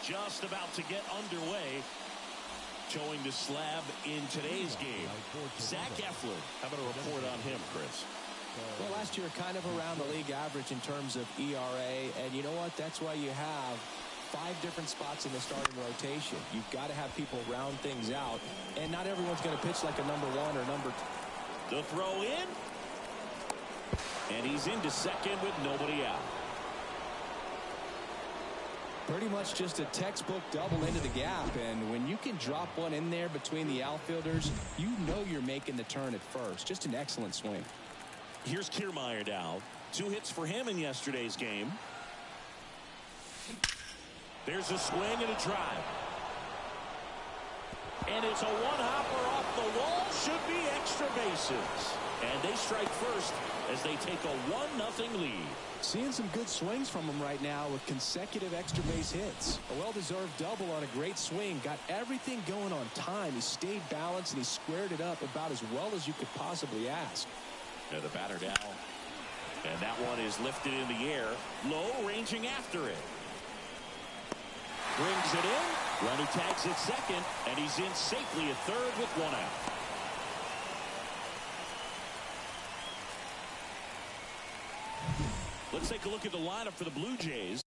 just about to get underway. Showing the slab in today's game. Zach Eflin. How about a report on him, Chris? Well, last year kind of around the league average in terms of ERA. And you know what? That's why you have 5 different spots in the starting rotation. You've got to have people round things out. And not everyone's going to pitch like a number 1 or number 2. The throw in. And he's into second with nobody out. Pretty much just a textbook double into the gap, and when you can drop one in there between the outfielders, you know you're making the turn at first. Just an excellent swing. Here's Kiermaier now. 2 hits for him in yesterday's game. There's a swing and a drive. And it's a one-hopper off the wall. Should be extra bases. And they strike first as they take a 1-0 lead. Seeing some good swings from him right now with consecutive extra base hits. A well-deserved double on a great swing. Got everything going on time. He stayed balanced and he squared it up about as well as you could possibly ask. The batter now. And that one is lifted in the air. Low, ranging after it. Brings it in. Runner tags at second. And he's in safely at third with 1 out. Let's take a look at the lineup for the Blue Jays.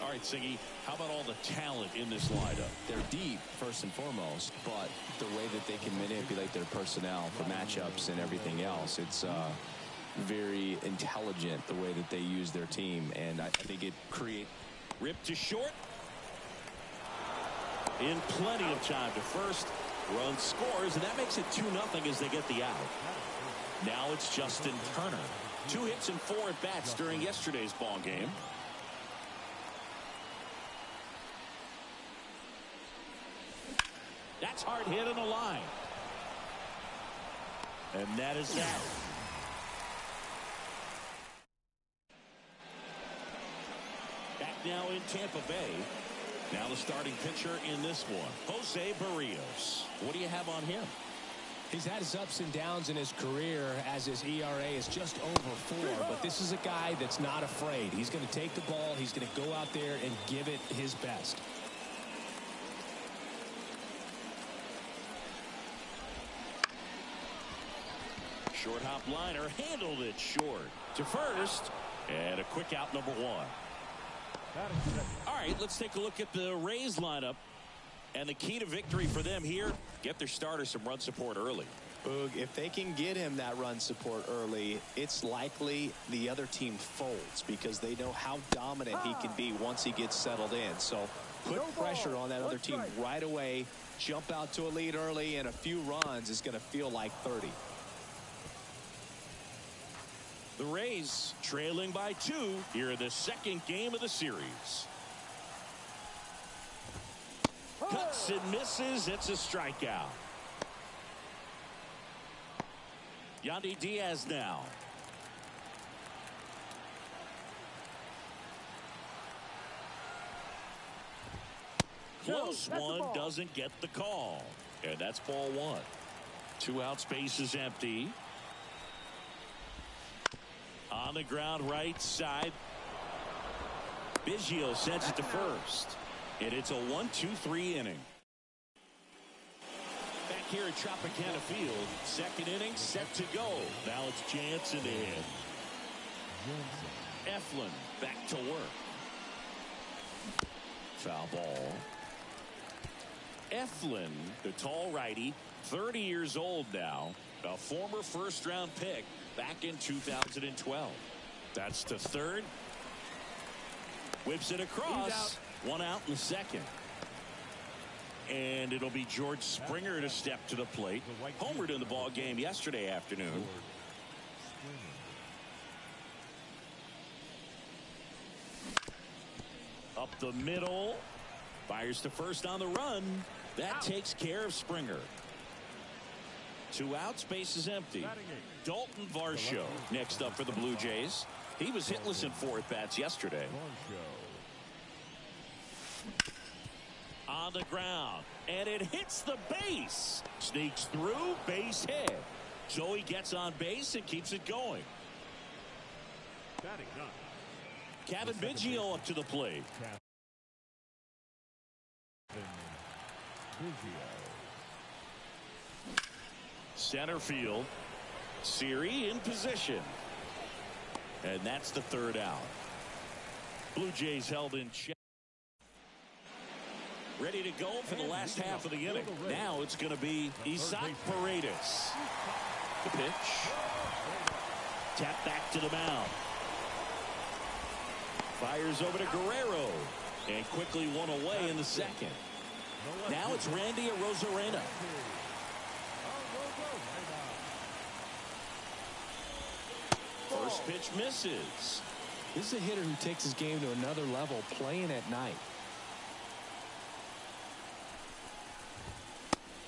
All right, Siggy, how about all the talent in this lineup? They're deep, first and foremost, but the way that they can manipulate their personnel for matchups and everything else, it's very intelligent the way that they use their team, and I think it creates. Ripped to short. In plenty of time to first. Run scores, and that makes it 2-0 as they get the out. Now it's Justin Turner. 2 hits and 4 at-bats during yesterday's ball game. That's hard hit on the line. And that is that. Back now in Tampa Bay. Now the starting pitcher in this one, Jose Barrios. What do you have on him? He's had his ups and downs in his career as his ERA is just over 4. But this is a guy that's not afraid. He's going to take the ball. He's going to go out there and give it his best. Short hop liner, handled it short to first, and a quick out, number 1. All right, let's take a look at the Rays lineup. And the key to victory for them here, get their starter some run support early. Boog, if they can get him that run support early, it's likely the other team folds because they know how dominant he can be once he gets settled in. So put pressure on that other team right away. Jump out to a lead early, and a few runs is going to feel like 30. The Rays trailing by 2 here in the second game of the series. Cuts and misses. It's a strikeout. Yandy Diaz now. Close one, doesn't get the call. And that's ball 1. 2 outs, base is empty. On the ground right side. Biggio sends it to first. And it's a 1-2-3 inning. Back here at Tropicana Field, second inning set to go. Now it's Jansen in. Eflin back to work. Foul ball. Eflin, the tall righty, 30 years old now, a former first-round pick back in 2012. That's to third. Whips it across. One out in the second. And it'll be George Springer to step to the plate. Homered in the ball game yesterday afternoon. Up the middle. Fires to first on the run. That takes care of Springer. 2 outs, base is empty. Dalton Varsho next up for the Blue Jays. He was hitless in 4 at-bats yesterday. On the ground, and it hits the base. Sneaks through, base hit. So he gets on base and keeps it going. Kevin Biggio up to the plate. Center field. Siri in position. And that's the 3rd out. Blue Jays held in check. Ready to go for the last half of the inning. Now it's going to be Isaac Paredes. The pitch. Tap back to the mound. Fires over to Guerrero. And quickly one away in the second. Now it's Randy Arozarena. First pitch misses. This is a hitter who takes his game to another level, playing at night.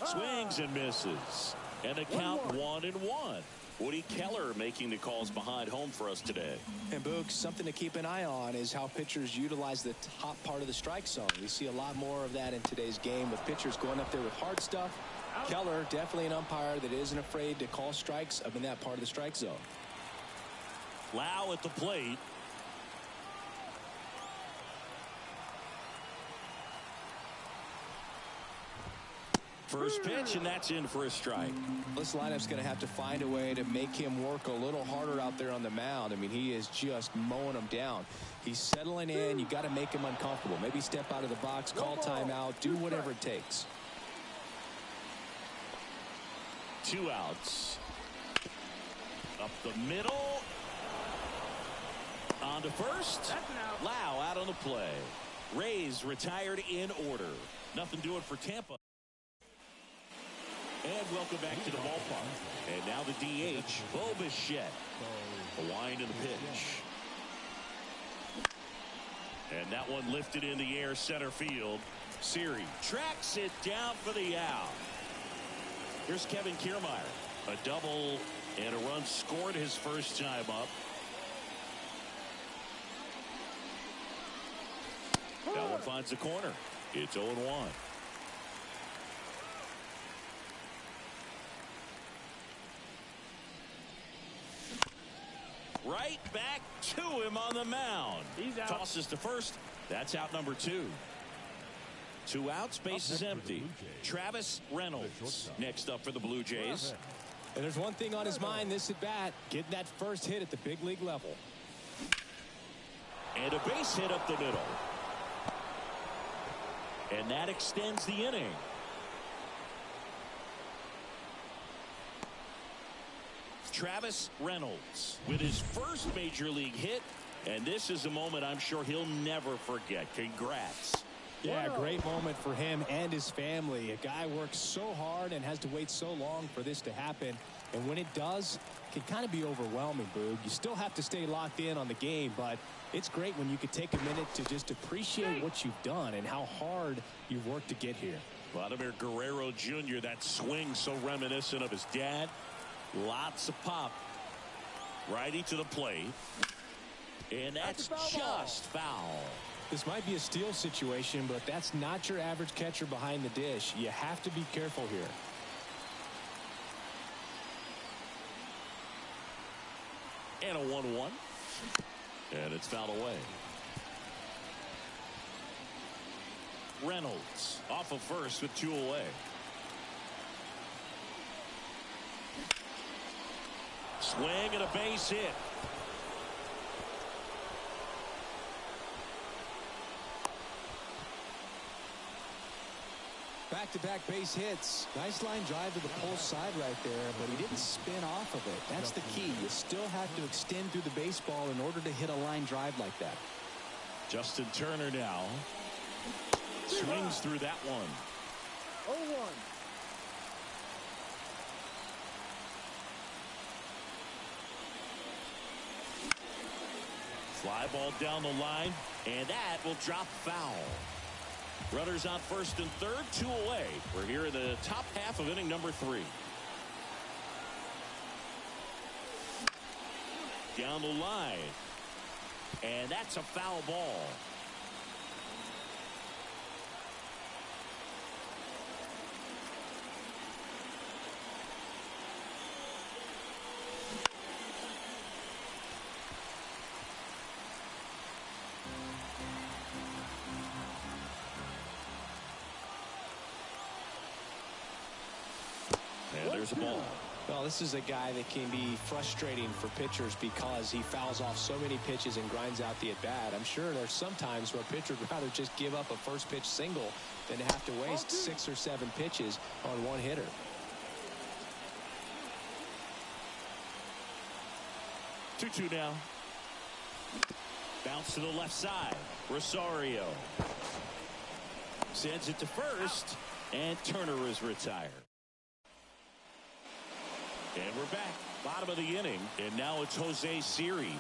Swings and misses. And the count 1-1. Woody Keller making the calls behind home for us today. And Boog, something to keep an eye on is how pitchers utilize the top part of the strike zone. We see a lot more of that in today's game with pitchers going up there with hard stuff. Keller, definitely an umpire that isn't afraid to call strikes up in that part of the strike zone. Lau at the plate. First pitch, and that's in for a strike. This lineup's going to have to find a way to make him work a little harder out there on the mound. I mean, he is just mowing them down. He's settling in. You got to make him uncomfortable. Maybe step out of the box, call timeout, do whatever it takes. 2 outs. Up the middle. On to first. Lau out on the play. Rays retired in order. Nothing doing for Tampa. And welcome back to the ballpark. And now the DH, Bo Bichette. A wind in the pitch. And that one lifted in the air center field. Siri tracks it down for the out. Here's Kevin Kiermaier. A double and a run scored his first time up. That one finds the corner. It's 0-1. Right back to him on the mound. Tosses to first. That's out number 2. 2 outs, base is empty. Travis Reynolds next up for the Blue Jays. And there's one thing on his mind this at bat, getting that first hit at the big league level. And a base hit up the middle. And that extends the inning. Travis Reynolds with his first major league hit. And this is a moment I'm sure he'll never forget. Congrats. Yeah, great moment for him and his family. A guy works so hard and has to wait so long for this to happen. And when it does, it can kind of be overwhelming, Boog. You still have to stay locked in on the game, but it's great when you can take a minute to just appreciate what you've done and how hard you've worked to get here. Vladimir Guerrero Jr., that swing so reminiscent of his dad. Lots of pop. Righty to the plate. And that's just foul. This might be a steal situation, but that's not your average catcher behind the dish. You have to be careful here. And a 1-1. And it's fouled away. Reynolds off of first with 2 away. Swing and a base hit. back-to-back base hits. Nice line drive to the pole side right there, but he didn't spin off of it. That's the key. You still have to extend through the baseball in order to hit a line drive like that. Justin Turner now swings through that one. 0-1. Fly ball down the line, and that will drop foul. Runners on first and third, 2 away. We're here in the top half of inning number 3. Down the line, and that's a foul ball. And there's a ball. Well, this is a guy that can be frustrating for pitchers because he fouls off so many pitches and grinds out the at-bat. I'm sure there's some times where a pitcher would rather just give up a first pitch single than to have to waste 6 or 7 pitches on one hitter. Two now. Bounce to the left side. Rosario sends it to first, and Turner is retired. And we're back, bottom of the inning, and now it's Jose Siri.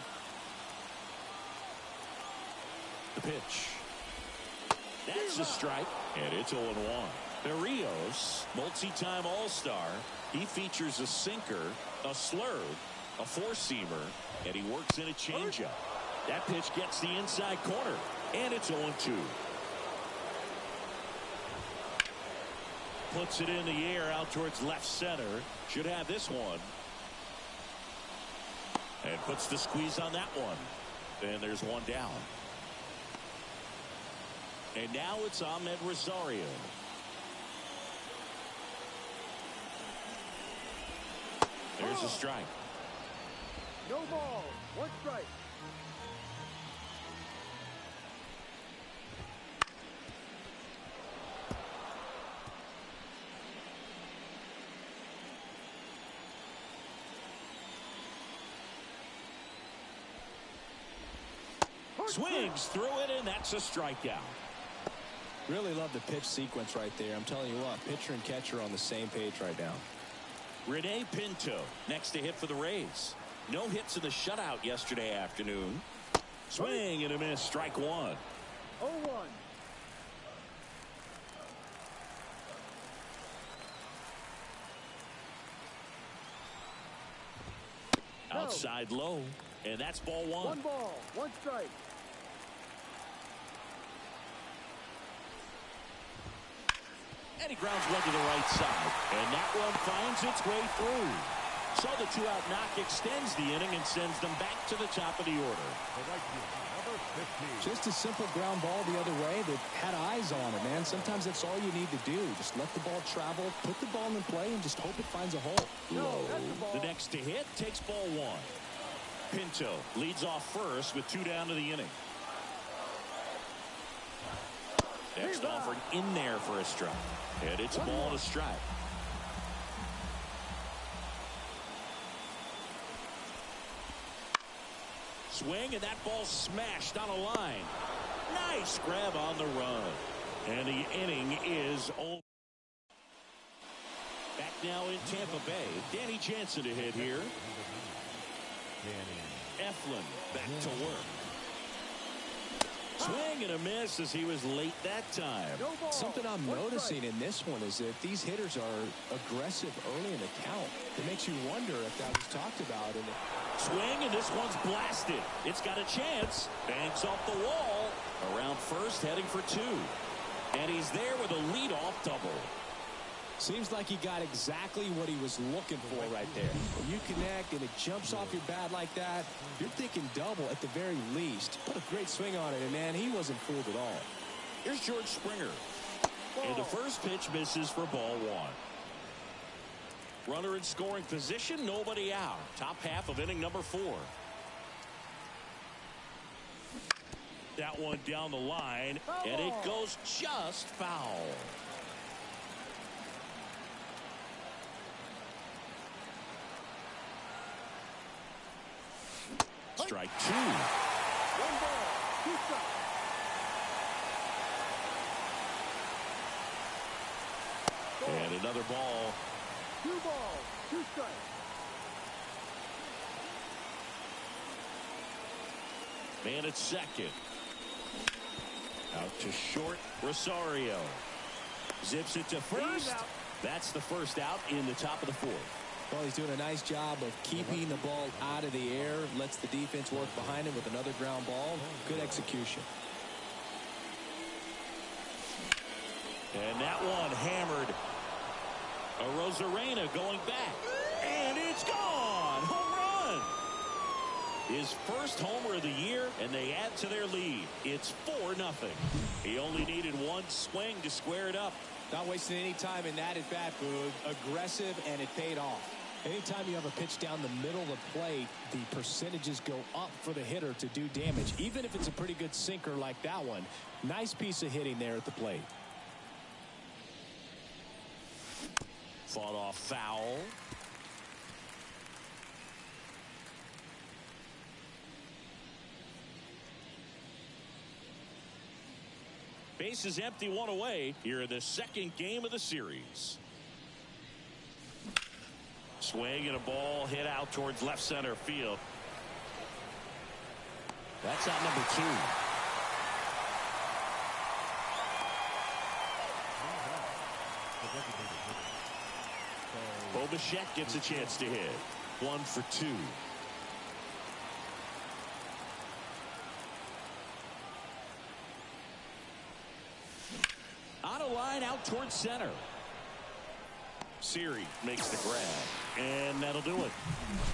The pitch. That's a strike, and it's 0-1. Berrios, multi-time All-Star. He features a sinker, a slurve, a four-seamer, and he works in a changeup. That pitch gets the inside corner, and it's 0-2. Puts it in the air out towards left center. Should have this one. And puts the squeeze on that one. And there's one down. And now it's Ahmed Rosario. There's a strike. No ball. 1 strike. Swings through it, and that's a strikeout. Really love the pitch sequence right there. I'm telling you what, pitcher and catcher are on the same page right now. Rene Pinto next to hit for the Rays. No hits in the shutout yesterday afternoon. Swing and a miss, strike 1. 0-1. Outside low, and that's ball 1. 1 ball. 1 strike. And he grounds one to the right side, and that one finds its way through. So the 2-out knock extends the inning and sends them back to the top of the order. Just a simple ground ball the other way that had eyes on it, man. Sometimes that's all you need to do. Just let the ball travel, put the ball in play, and just hope it finds a hole. Low. The next to hit takes ball 1. Pinto leads off first with 2 down to the inning. Next offered in there for a strike. And it's a ball and a strike. Swing, and that ball smashed on a line. Nice grab on the run. And the inning is over. Back now in Tampa Bay. Danny Jansen to hit here. Eflin back to work. Swing and a miss as he was late that time. Something I'm noticing in this one is that these hitters are aggressive early in the count. It makes you wonder if that was talked about. Swing, and this one's blasted. It's got a chance. Banks off the wall. Around first, heading for 2. And he's there with a leadoff double. Seems like he got exactly what he was looking for right there. When you connect and it jumps off your bat like that, you're thinking double at the very least. Put a great swing on it, and man, he wasn't fooled at all. Here's George Springer. And the first pitch misses for ball 1. Runner in scoring position, nobody out. Top half of inning number 4. That one down the line, and it goes just foul. Strike two. 1 ball, 2 strikes. And another ball. 2 balls, 2 strikes. Man at second. Out to short. Rosario zips it to first. That's the first out in the top of the fourth. Well, he's doing a nice job of keeping the ball out of the air. Lets the defense work behind him with another ground ball. Good execution. And that one hammered. Rosarena going back. And it's gone. Home run. His first homer of the year, and they add to their lead. It's 4-0. He only needed one swing to square it up. Not wasting any time in that at bat, Boog. Aggressive, and it paid off. Anytime you have a pitch down the middle of the plate, the percentages go up for the hitter to do damage, even if it's a pretty good sinker like that one. Nice piece of hitting there at the plate. Fought off foul. Bases empty, 1 away here in the second game of the series. Swing and a ball hit out towards left center field. That's out number 2. Bichette gets a chance to hit. 1 for 2. On a line out towards center. Siri makes the grab, and that'll do it.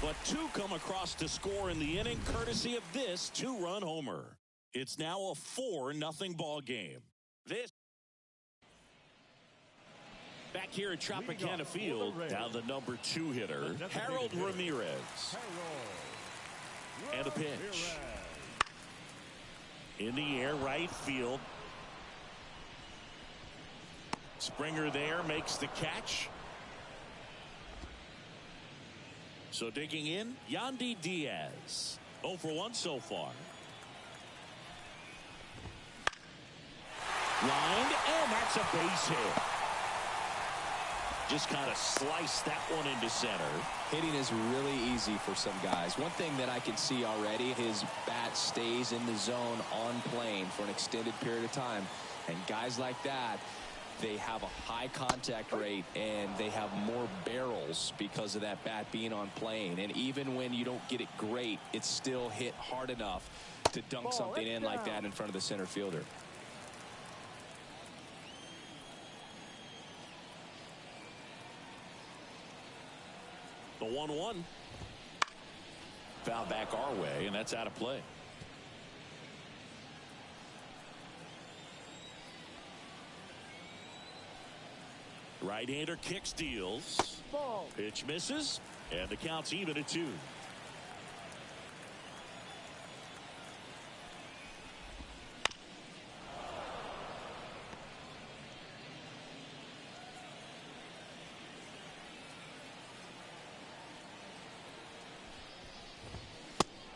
But 2 come across to score in the inning, courtesy of this 2-run homer. It's now a 4-0 ball game. Back here at Tropicana Field, now the number 2 hitter, Harold Ramirez. And a pitch. In the air, right field. Springer there makes the catch. So digging in, Yandy Diaz. 0 for 1 so far. Lined, and that's a base hit. Just kind of sliced that one into center. Hitting is really easy for some guys. One thing that I can see already, his bat stays in the zone on plane for an extended period of time. And guys like that, they have a high contact rate and they have more barrels because of that bat being on plane. And even when you don't get it great, it's still hit hard enough to dunk something in like that in front of the center fielder. The 1-1. Foul back our way, and that's out of play. Right-hander kick steals. Ball. Pitch misses, and the count's even at 2.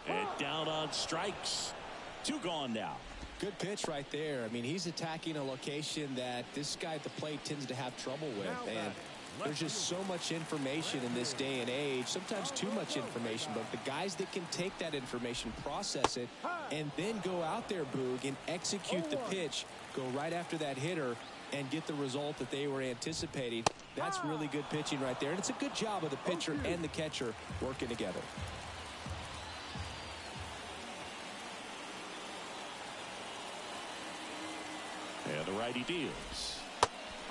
And down on strikes. 2 gone now. Good pitch right there. I mean, he's attacking a location that this guy at the plate tends to have trouble with. And there's just so much information in this day and age, sometimes too much information. But the guys that can take that information, process it, and then go out there, Boog, and execute the pitch, go right after that hitter, and get the result that they were anticipating. That's really good pitching right there. And it's a good job of the pitcher and the catcher working together. And the righty deals.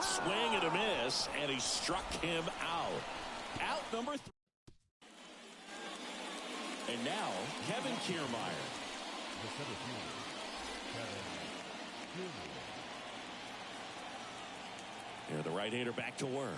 Swing and a miss, and he struck him out. Out number 3. And now, Kevin Kiermaier. Here, the right-hander back to work.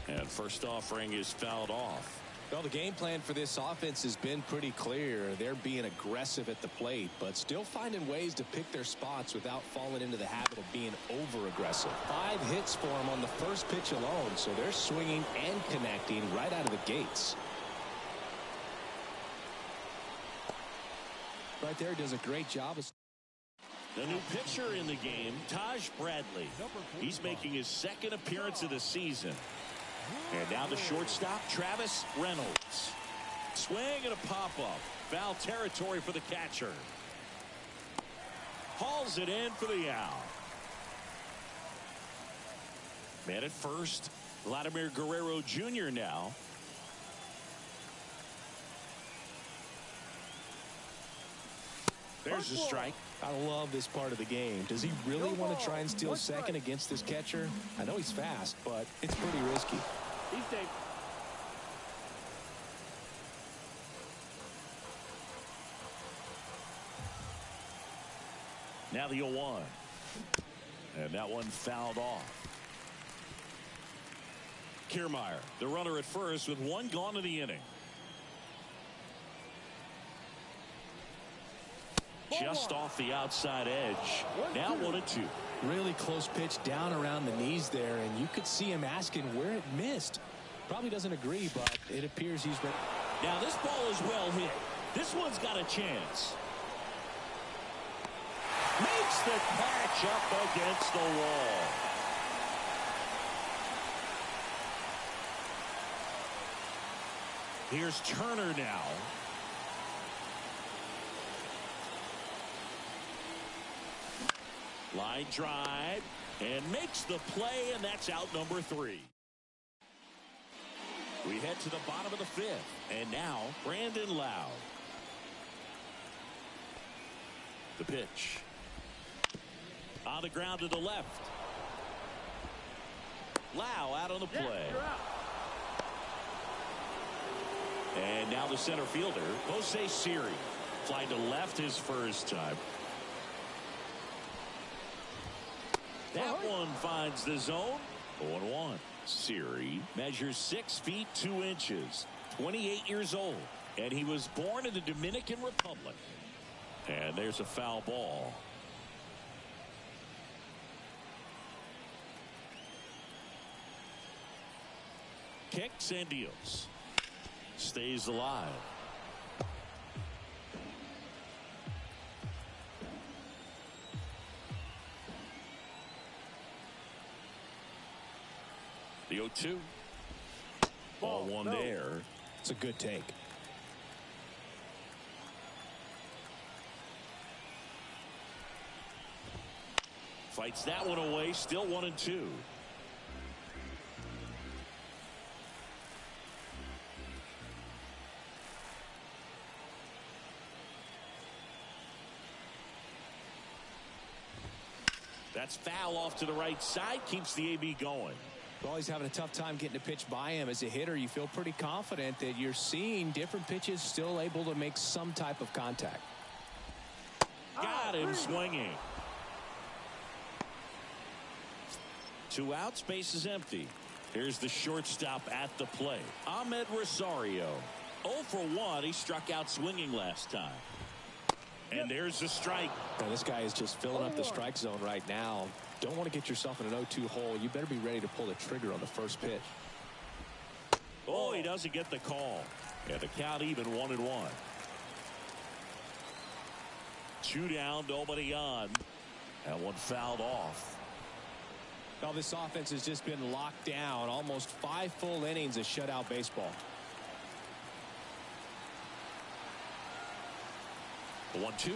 And first offering is fouled off. Well, the game plan for this offense has been pretty clear. They're being aggressive at the plate, but still finding ways to pick their spots without falling into the habit of being over-aggressive. 5 hits for them on the first pitch alone, so they're swinging and connecting right out of the gates. right there. Does a great job of... The new pitcher in the game, Taj Bradley. He's making his second appearance of the season. And now the shortstop, Travis Reynolds. Swing and a pop-up. Foul territory for the catcher. Hauls it in for the out. Man at first, Vladimir Guerrero Jr. now. There's a strike. I love this part of the game. Does he really want to try and steal second against this catcher? I know he's fast, but it's pretty risky. He's safe. Now the 0-1. And that one fouled off. Kiermaier, the runner at first with one gone in the inning. Just off the outside edge. Now 1-2. Really close pitch down around the knees there, and you could see him asking where it missed. Probably doesn't agree, but it appears he's ready. Now this ball is well hit. This one's got a chance. Makes the catch up against the wall. Here's Turner now. Line drive and makes the play, and that's out number 3. We head to the bottom of the 5th, and now Brandon Lowe. The pitch. On the ground to the left. Lowe out on the play. And now the center fielder, Jose Siri. Flying to left his first time. That one finds the zone. 0-1. Siri measures 6 feet 2 inches. 28 years old. And he was born in the Dominican Republic. And there's a foul ball. Kicks and deals. Stays alive. The 0-2. Ball one there. It's a good take. Fights that one away. Still 1-2. That's foul off to the right side. Keeps the AB going. Well, he's having a tough time getting a pitch by him. As a hitter, you feel pretty confident that you're seeing different pitches still able to make some type of contact. Got him swinging. 2 outs, base is empty. Here's the shortstop at the plate, Ahmed Rosario. 0 for 1. He struck out swinging last time. And there's the strike. Now, this guy is just filling up the strike zone right now. Don't want to get yourself in an 0-2 hole. You better be ready to pull the trigger on the first pitch. Oh, he doesn't get the call. And the count even 1-1. 2 down, nobody on. That one fouled off. Now this offense has just been locked down. Almost 5 full innings of shutout baseball. 1-2.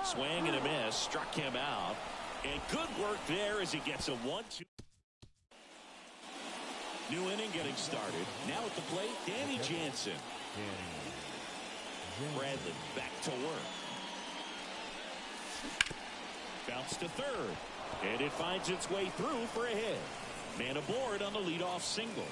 Swing and a miss. Struck him out. And good work there as he gets a 1-2. New inning getting started. Now at the plate, Danny Jansen. Bradley back to work. Bounce to third. And it finds its way through for a hit. Man aboard on the leadoff single.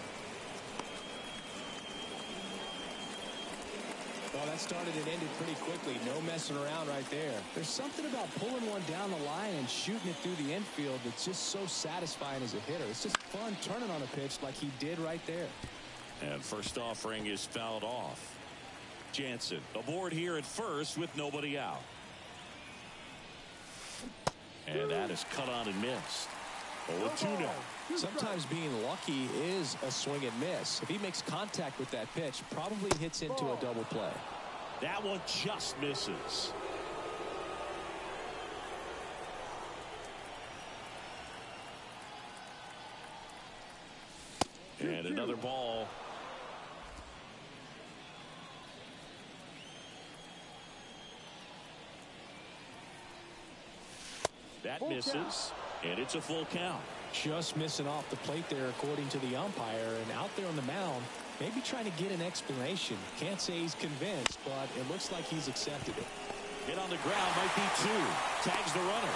Well, that started and ended pretty quickly. No messing around right there. There's something about pulling one down the line and shooting it through the infield that's just so satisfying as a hitter. It's just fun turning on a pitch like he did right there. And first offering is fouled off. Jansen aboard here at first with nobody out. And that is cut on and missed. 0-2 now. Sometimes being lucky is a swing and miss. If he makes contact with that pitch, probably hits into a double play. That one just misses. And another ball. That misses, and it's a full count. Just missing off the plate there, according to the umpire, and out there on the mound, maybe trying to get an explanation. Can't say he's convinced, but it looks like he's accepted it. Hit on the ground, might be two. Tags the runner.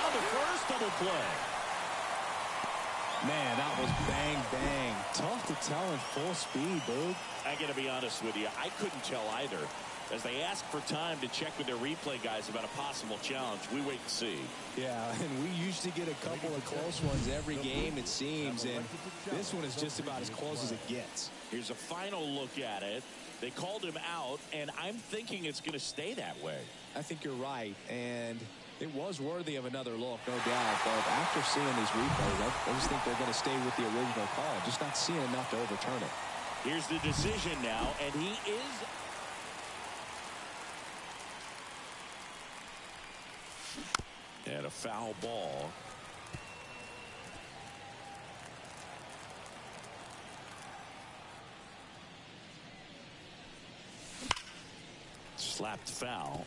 On the first double play. Man, that was bang, bang. Tough to tell in full speed, Boog. I got to be honest with you, I couldn't tell either. As they ask for time to check with their replay guys about a possible challenge, we wait and see. Yeah, and we usually get a couple of close ones every game, it seems, and this one is just about as close as it gets. Here's a final look at it. They called him out, and I'm thinking it's going to stay that way. I think you're right, and it was worthy of another look, no doubt, but after seeing these replays, I just think they're going to stay with the original call, just not seeing enough to overturn it. Here's the decision now, and he is... And a foul ball. Slapped foul.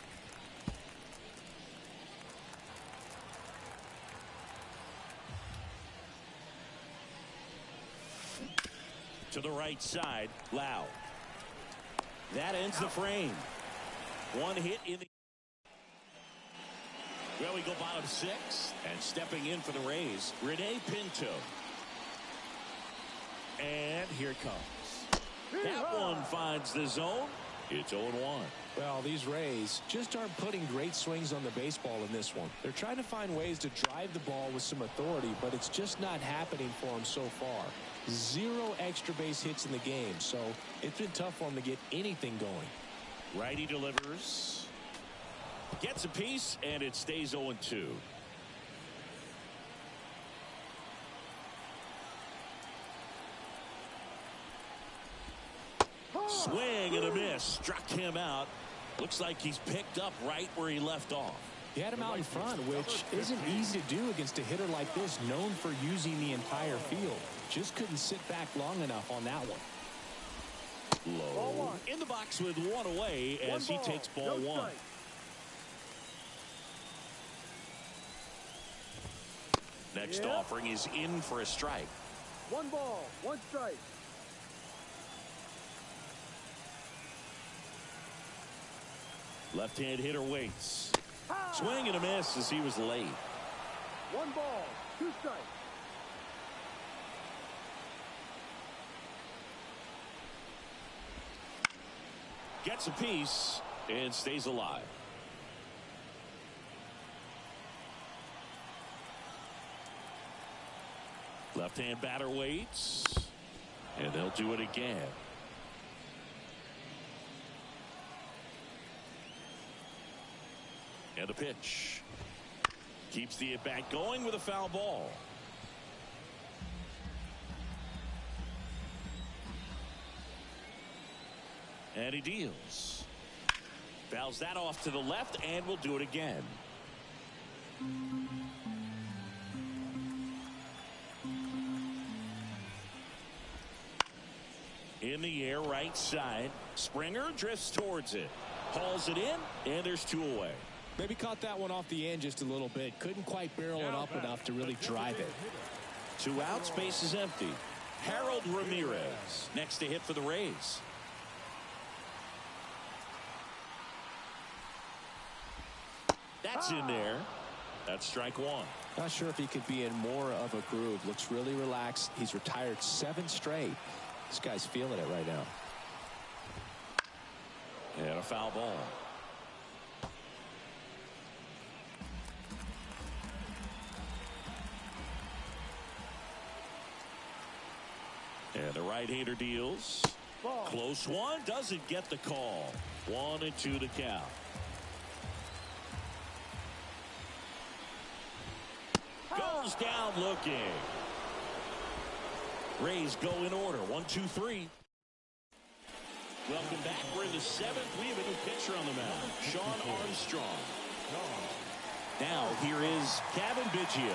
To the right side, Lau. That ends the frame. One hit in the... Well, we go bottom six, and stepping in for the Rays, Rene Pinto. And here it comes. That one finds the zone. It's 0-1. Well, these Rays just aren't putting great swings on the baseball in this one. They're trying to find ways to drive the ball with some authority, but it's just not happening for them so far. 0 extra base hits in the game, so it's been tough for them to get anything going. Righty delivers. Gets a piece, and it stays 0-2. Swing and a miss. Struck him out. Looks like he's picked up right where he left off. He had him out in front, which isn't easy to do against a hitter like this, known for using the entire field. Just couldn't sit back long enough on that one. Low. In the box with one away as he takes ball one. Next offering is in for a strike. 1 ball, 1 strike. Left-hand hitter waits. Swing and a miss as he was late. 1 ball, 2 strikes. Gets a piece and stays alive. Left-hand batter waits, and they'll do it again. And the pitch. Keeps the at-bat going with a foul ball. And he deals. Fouls that off to the left, and will do it again. In the air, right side. Springer drifts towards it. Hauls it in, and there's 2 away. Maybe caught that one off the end just a little bit. Couldn't quite barrel it up enough to really drive it. 2 outs, base is empty. Harold Ramirez next to hit for the Rays. That's in there. That's strike 1. Not sure if he could be in more of a groove. Looks really relaxed. He's retired 7 straight. This guy's feeling it right now. And a foul ball. And the right-hander deals. Ball. Close one. Doesn't get the call. 1-2 to count. Goes down looking. Rays go in order. 1, 2, 3. Welcome back. We're in the 7th. We have a new pitcher on the mound, Sean Armstrong. Now here is Kevin Biggio.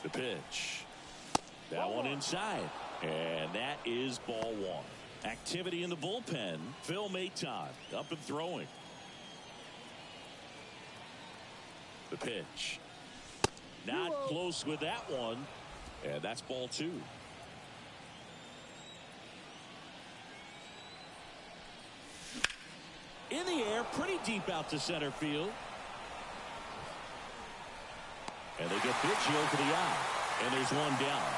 The pitch. That one inside. And that is ball 1. Activity in the bullpen. Phil Maton up and throwing. The pitch. Not close with that one. And that's ball 2. In the air, pretty deep out to center field. And they get Biggio to the out. And there's one down.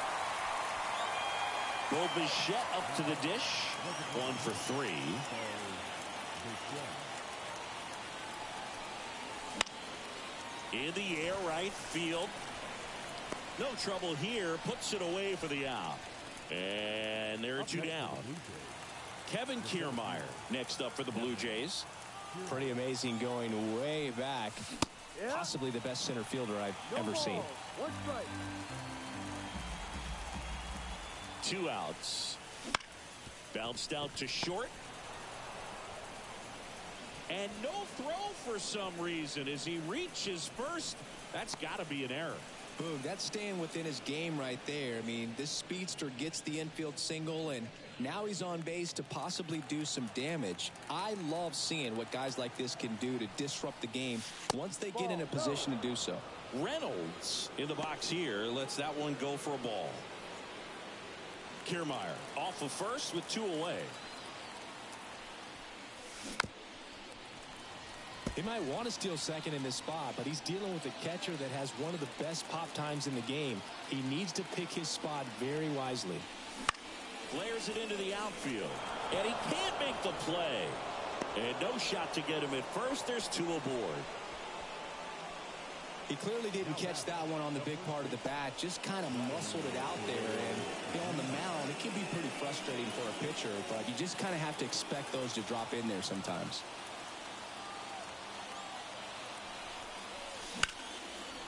Bo Bichette up to the dish. 1 for 3. In the air, right field. No trouble here. Puts it away for the out. And there are 2 down. Kevin Kiermaier next up for the Blue Jays. Pretty amazing, going way back. Possibly the best center fielder I've ever seen. 1 strike. 2 outs. Bounced out to short. And no throw for some reason as he reaches first. That's got to be an error. Boom, that's staying within his game right there. I mean, this speedster gets the infield single, and now he's on base to possibly do some damage. I love seeing what guys like this can do to disrupt the game once they get in a position to do so. Reynolds in the box here lets that one go for a ball. Kiermaier off of first with 2 away. He might want to steal second in this spot, but he's dealing with a catcher that has one of the best pop times in the game. He needs to pick his spot very wisely. Flares it into the outfield. And he can't make the play. And no shot to get him at first. There's 2 aboard. He clearly didn't catch that one on the big part of the bat. Just kind of muscled it out there. And on the mound, it can be pretty frustrating for a pitcher, but you just kind of have to expect those to drop in there sometimes.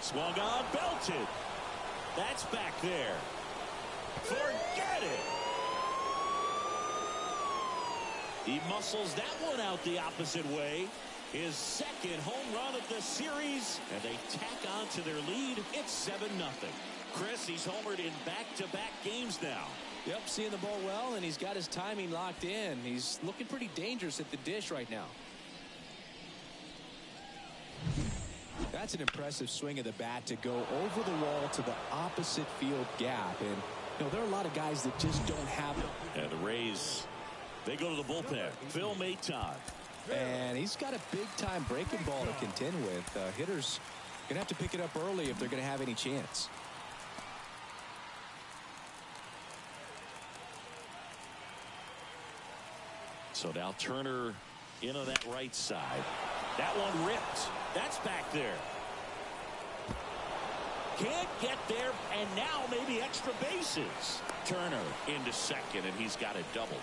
Swung on, belted. That's back there. Forget it. He muscles that one out the opposite way. His second home run of the series. And they tack on to their lead. It's 7-0. Chris, he's homered in back-to-back games now. Yep, seeing the ball well, and he's got his timing locked in. He's looking pretty dangerous at the dish right now. That's an impressive swing of the bat to go over the wall to the opposite field gap. And, you know, there are a lot of guys that just don't have it. And the Rays, they go to the bullpen. Phil Maton. And he's got a big-time breaking ball to contend with. Hitters going to have to pick it up early if they're going to have any chance. So now Turner in on that right side. That one ripped. That's back there. Can't get there, and now maybe extra bases. Turner into second, and he's got it doubled.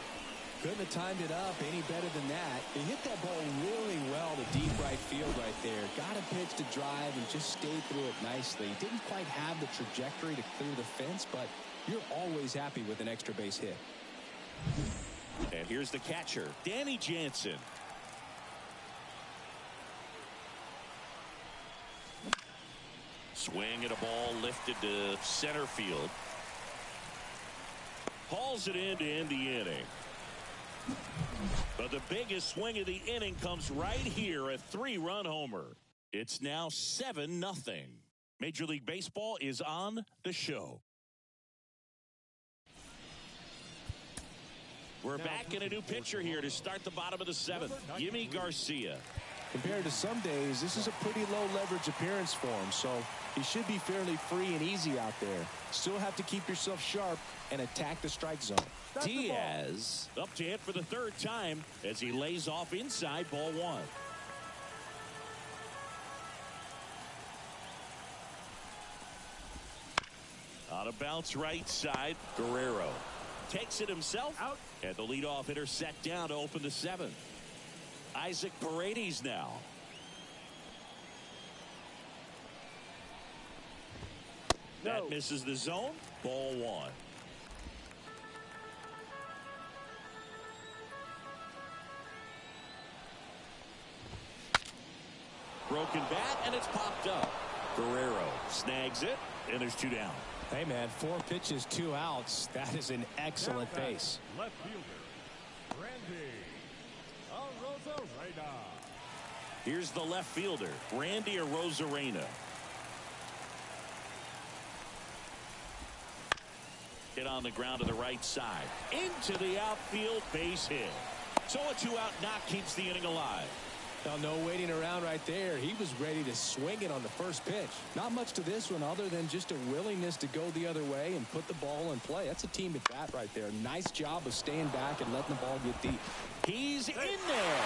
Couldn't have timed it up any better than that. He hit that ball really well to deep right field right there. Got a pitch to drive and just stayed through it nicely. Didn't quite have the trajectory to clear the fence, but you're always happy with an extra base hit. And here's the catcher, Danny Jansen. Swing at a ball lifted to center field. Hauls it in to end the inning. But the biggest swing of the inning comes right here, a 3-run homer. It's now 7-0. Major League Baseball is on the show. We're back in a new pitcher here to start the bottom of the 7th. Yimi Garcia. Compared to some days, this is a pretty low leverage appearance for him, so he should be fairly free and easy out there. Still have to keep yourself sharp and attack the strike zone. Diaz up to hit for the third time as he lays off inside, ball one. On a bounce right side, Guerrero takes it himself out, and the leadoff hitter set down to open the seventh. Isaac Paredes now. That misses the zone. Ball one. Broken bat, and it's popped up. Guerrero snags it, and there's two down. Hey, man, 4 pitches, 2 outs. That is an excellent base. Left fielder, Randy Arozarena. Here's the left fielder, Randy Arozarena. Hit on the ground to the right side. Into the outfield, base hit. So a 2-out knock keeps the inning alive. Now, no waiting around right there. He was ready to swing it on the first pitch. Not much to this one other than just a willingness to go the other way and put the ball in play. That's a team at bat right there. Nice job of staying back and letting the ball get deep. He's in there.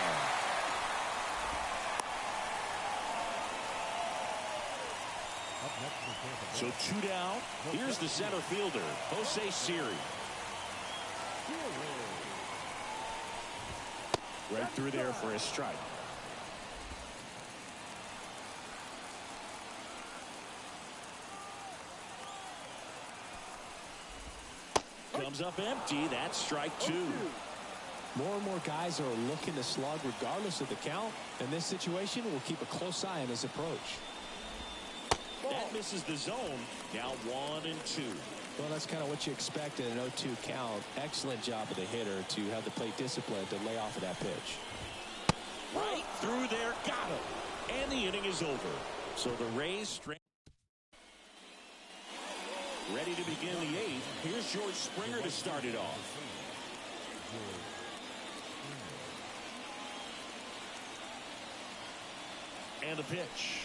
So 2 down. Here's the center fielder, Jose Siri. Right through there for a strike. Comes up empty. That's strike 2. More and more guys are looking to slug regardless of the count. In this situation, we'll keep a close eye on his approach. That misses the zone. Now 1-2. Well, that's kind of what you expect in an 0-2 count. Excellent job of the hitter to have the plate discipline to lay off of that pitch. Right through there. Got him. And the inning is over. So the Rays ready to begin the 8th. Here's George Springer to start it off. And the pitch.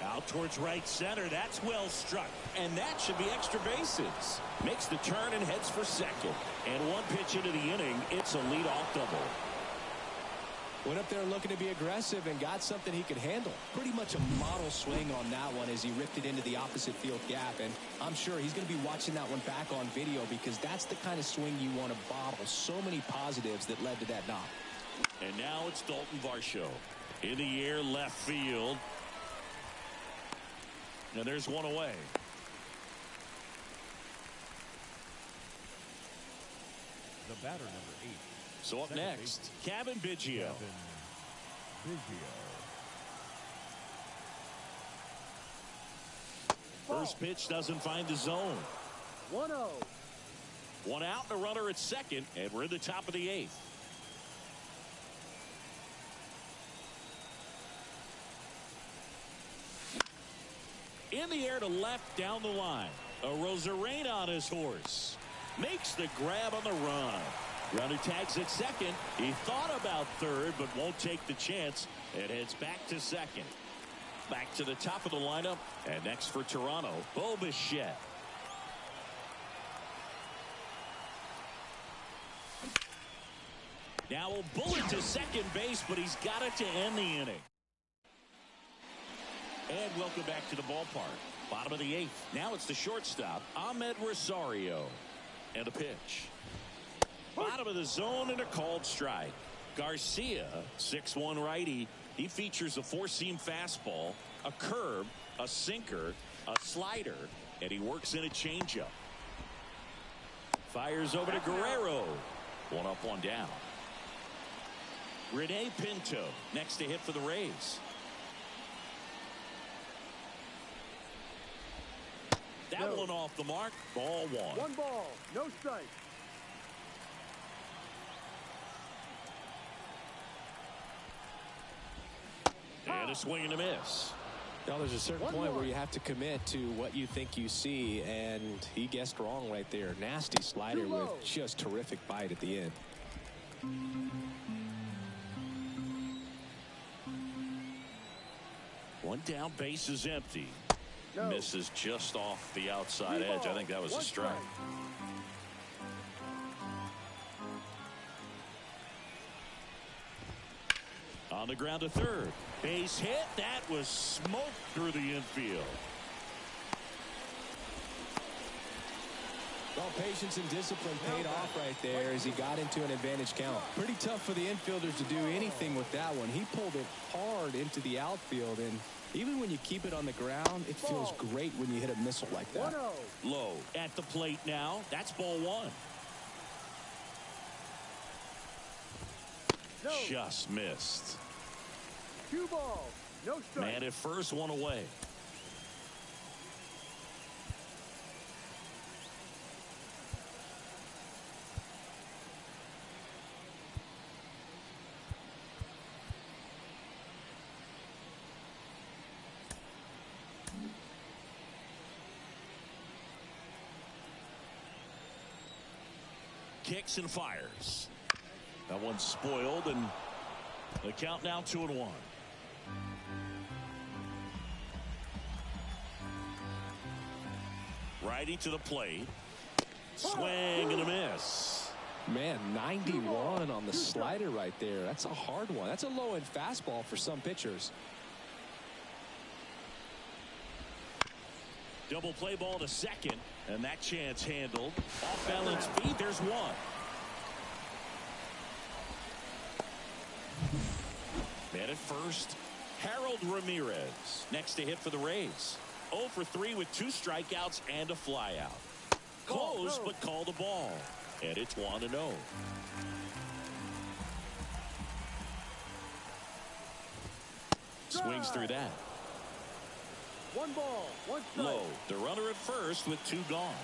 Out towards right center. That's well struck. And that should be extra bases. Makes the turn and heads for second. And 1 pitch into the inning, it's a leadoff double. Went up there looking to be aggressive and got something he could handle. Pretty much a model swing on that one as he ripped it into the opposite field gap. And I'm sure he's going to be watching that one back on video because that's the kind of swing you want to bottle. So many positives that led to that knock. And now it's Dalton Varsho. In the air, left field. And there's one away. The batter, number 8. So up next, Kevin Biggio. First pitch doesn't find the zone. 1-0. 1 out and a runner at second, and we're in the top of the 8th. In the air to left down the line. Arozarena on his horse. Makes the grab on the run. Runner tags at second. He thought about third, but won't take the chance and heads back to second. Back to the top of the lineup. And next for Toronto, Bo Bichette. Now a bullet to second base, but he's got it to end the inning. And welcome back to the ballpark. Bottom of the 8th. Now it's the shortstop, Ahmed Rosario. And a pitch. Bottom of the zone and a called strike. Garcia, 6'1" righty. He features a 4-seam fastball, a curve, a sinker, a slider, and he works in a changeup. Fires over to Guerrero. 1 up, 1 down. Rene Pinto next to hit for the Rays. That one off the mark. Ball 1. 1 ball, no strike. And a swing and a miss. Now there's a certain point where you have to commit to what you think you see, and he guessed wrong right there. Nasty slider with just terrific bite at the end. One down, base is empty. No. Misses just off the outside edge. I think that was a strike. On the ground to third. Base hit. That was smoked through the infield. Well, patience and discipline paid off right there as he got into an advantage count. Pretty tough for the infielders to do anything with that one. He pulled it hard into the outfield, and even when you keep it on the ground, it feels great when you hit a missile like that. 1-0. Low at the plate now. That's ball one. No. Just missed. 2 balls. No strike. Man at first, one away. Kicks and fires. That one's spoiled, and the count now 2-1. Righty to the plate. Swing and a miss. Man, 91 on the slider right there. That's a hard one. That's a low-end fastball for some pitchers. Double play ball to second, and that chance handled. Off balance beat. There's one. Man at first, Harold Ramirez. Next to hit for the Rays. 0 for 3 with 2 strikeouts and a flyout. Close, but called a ball. And it's 1-0. Swings through that. 1 ball, 1 strike. Low, the runner at first with 2 gone.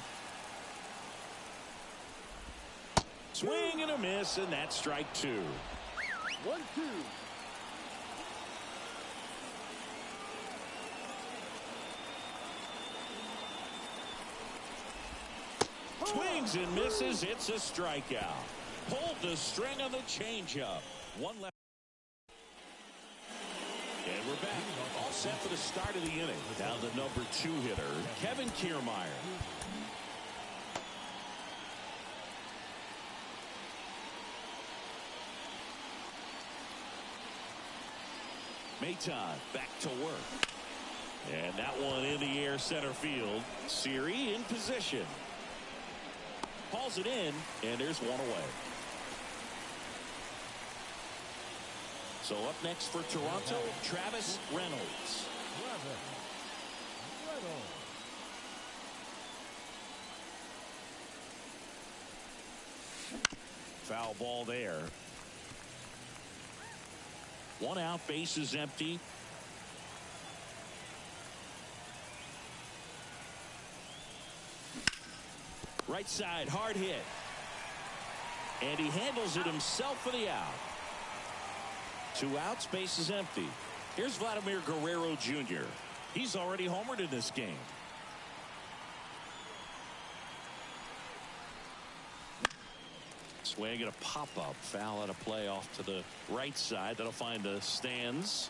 Swing and a miss, and that's strike 2. 1-2. Swings and misses. It's a strikeout. Pulled the string on the changeup. One left. And we're back. All set for the start of the inning. Down to number 2 hitter, Kevin Kiermaier. Maton back to work. And that one in the air center field. Siri in position. Hauls it in, and there's one away. So up next for Toronto, Travis Reynolds. Foul ball there. 1 out, base is empty. Right side, hard hit. And he handles it himself for the out. 2 outs, base is empty. Here's Vladimir Guerrero Jr. He's already homered in this game. Swing and a pop-up. Foul out of play off to the right side. That'll find the stands.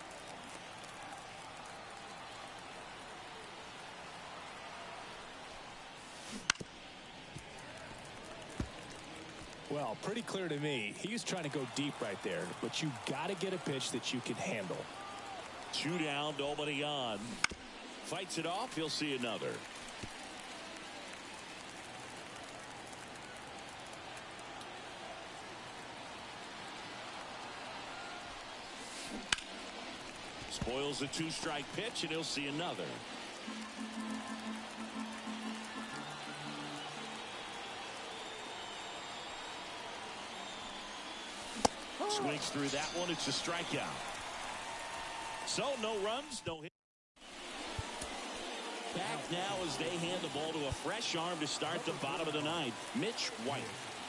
Well, pretty clear to me. He was trying to go deep right there, but you got to get a pitch that you can handle. 2 down, nobody on. Fights it off. He'll see another. Spoils a 2-strike pitch, and he'll see another. Swings through that one. It's a strikeout. So no runs, no hit. Back now as they hand the ball to a fresh arm to start the bottom of the 9th, Mitch White.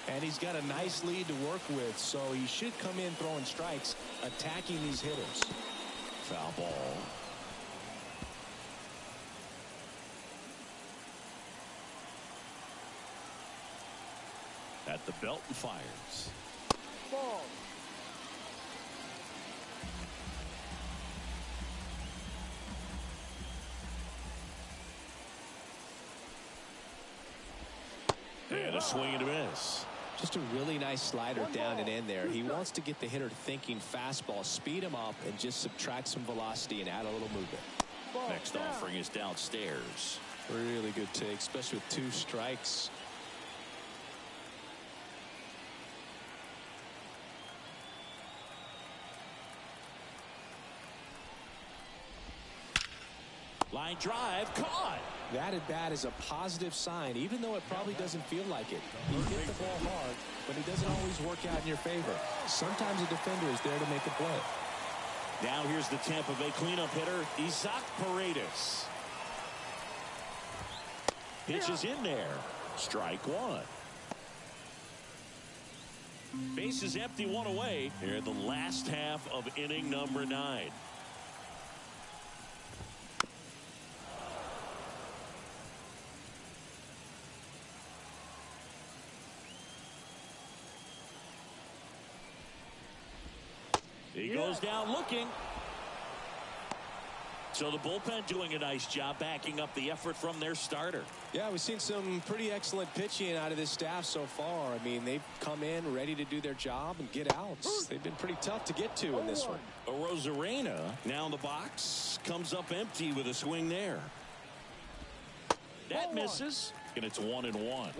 And he's got a nice lead to work with, so he should come in throwing strikes, attacking these hitters. Foul ball. At the belt and fires. Ball. And a swing and a miss. Just a really nice slider down and in there. He wants to get the hitter thinking fastball, speed him up, and just subtract some velocity and add a little movement. Next offering is downstairs. Really good take, especially with 2 strikes. Line drive, caught. That at bat is a positive sign, even though it probably doesn't feel like it. He hit the ball hard, but it doesn't always work out in your favor. Sometimes a defender is there to make a play. Now here's the Tampa Bay cleanup hitter, Isaac Paredes. Pitch is in there. Strike 1. Base is empty, 1 away here in the last half of inning number 9. He goes down looking. So the bullpen doing a nice job backing up the effort from their starter. Yeah, we've seen some pretty excellent pitching out of this staff so far. I mean, they've come in ready to do their job and get outs. They've been pretty tough to get to in this one. Rosarena now in the box, comes up empty with a swing there. That misses, and it's 1-1. 1-1.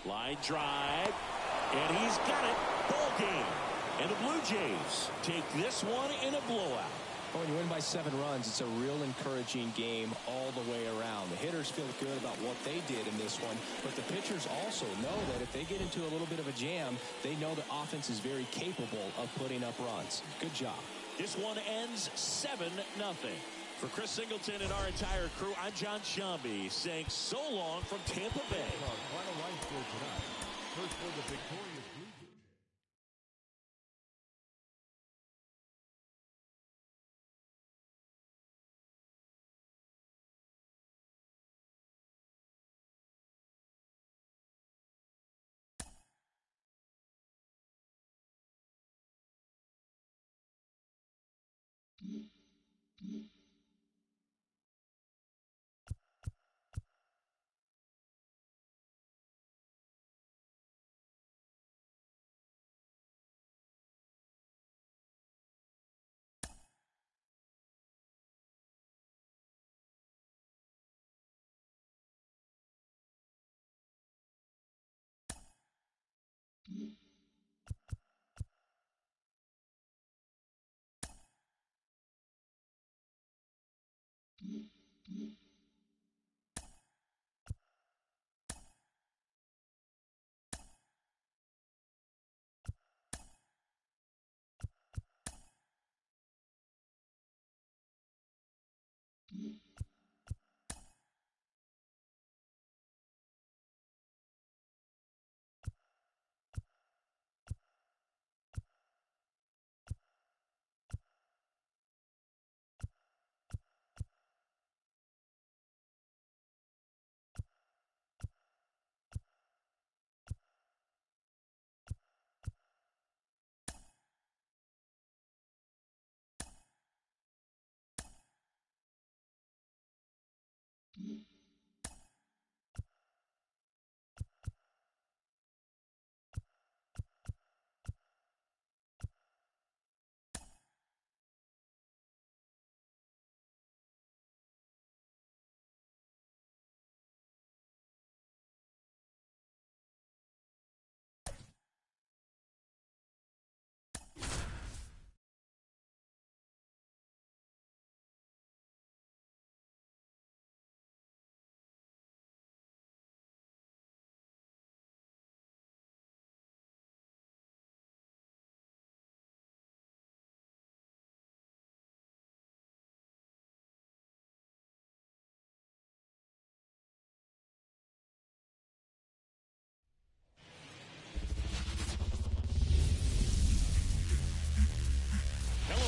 Line drive, and he's got it. Ball game. And the Blue Jays take this one in a blowout. When you win by 7 runs, it's a real encouraging game all the way around. The hitters feel good about what they did in this one, but the pitchers also know that if they get into a little bit of a jam, they know the offense is very capable of putting up runs. Good job. This one ends 7-0. For Chris Singleton and our entire crew, I'm John Shambi saying so long from Tampa Bay. Our final line score tonight. First for the victorious Blue Jays.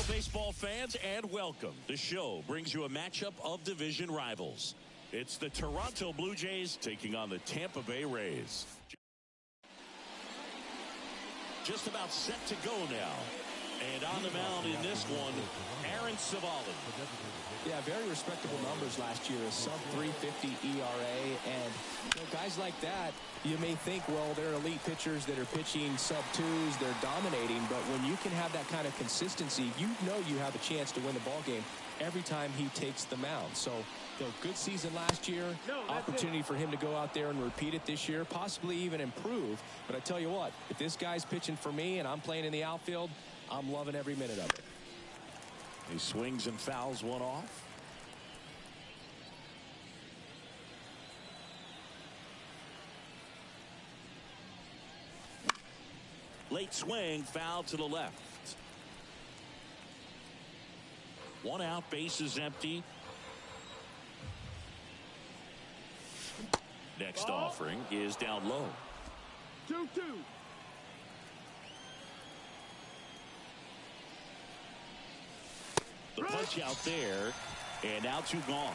Baseball fans, and welcome. The show brings you a matchup of division rivals. It's the Toronto Blue Jays taking on the Tampa Bay Rays. Just about set to go now. And on the mound in this one, Aaron Savali. Yeah, very respectable numbers last year. A sub-350 ERA. And guys like that, you may think, well, they're elite pitchers that are pitching sub-2s. They're dominating. But when you can have that kind of consistency, you know you have a chance to win the ball game every time he takes the mound. So, good season last year. Opportunity for him to go out there and repeat it this year, possibly even improve. But I tell you what, if this guy's pitching for me and I'm playing in the outfield, I'm loving every minute of it. He swings and fouls one off. Late swing, foul to the left. One out, base is empty. Next offering is down low. 2-2. The punch out there, and now 2 gone.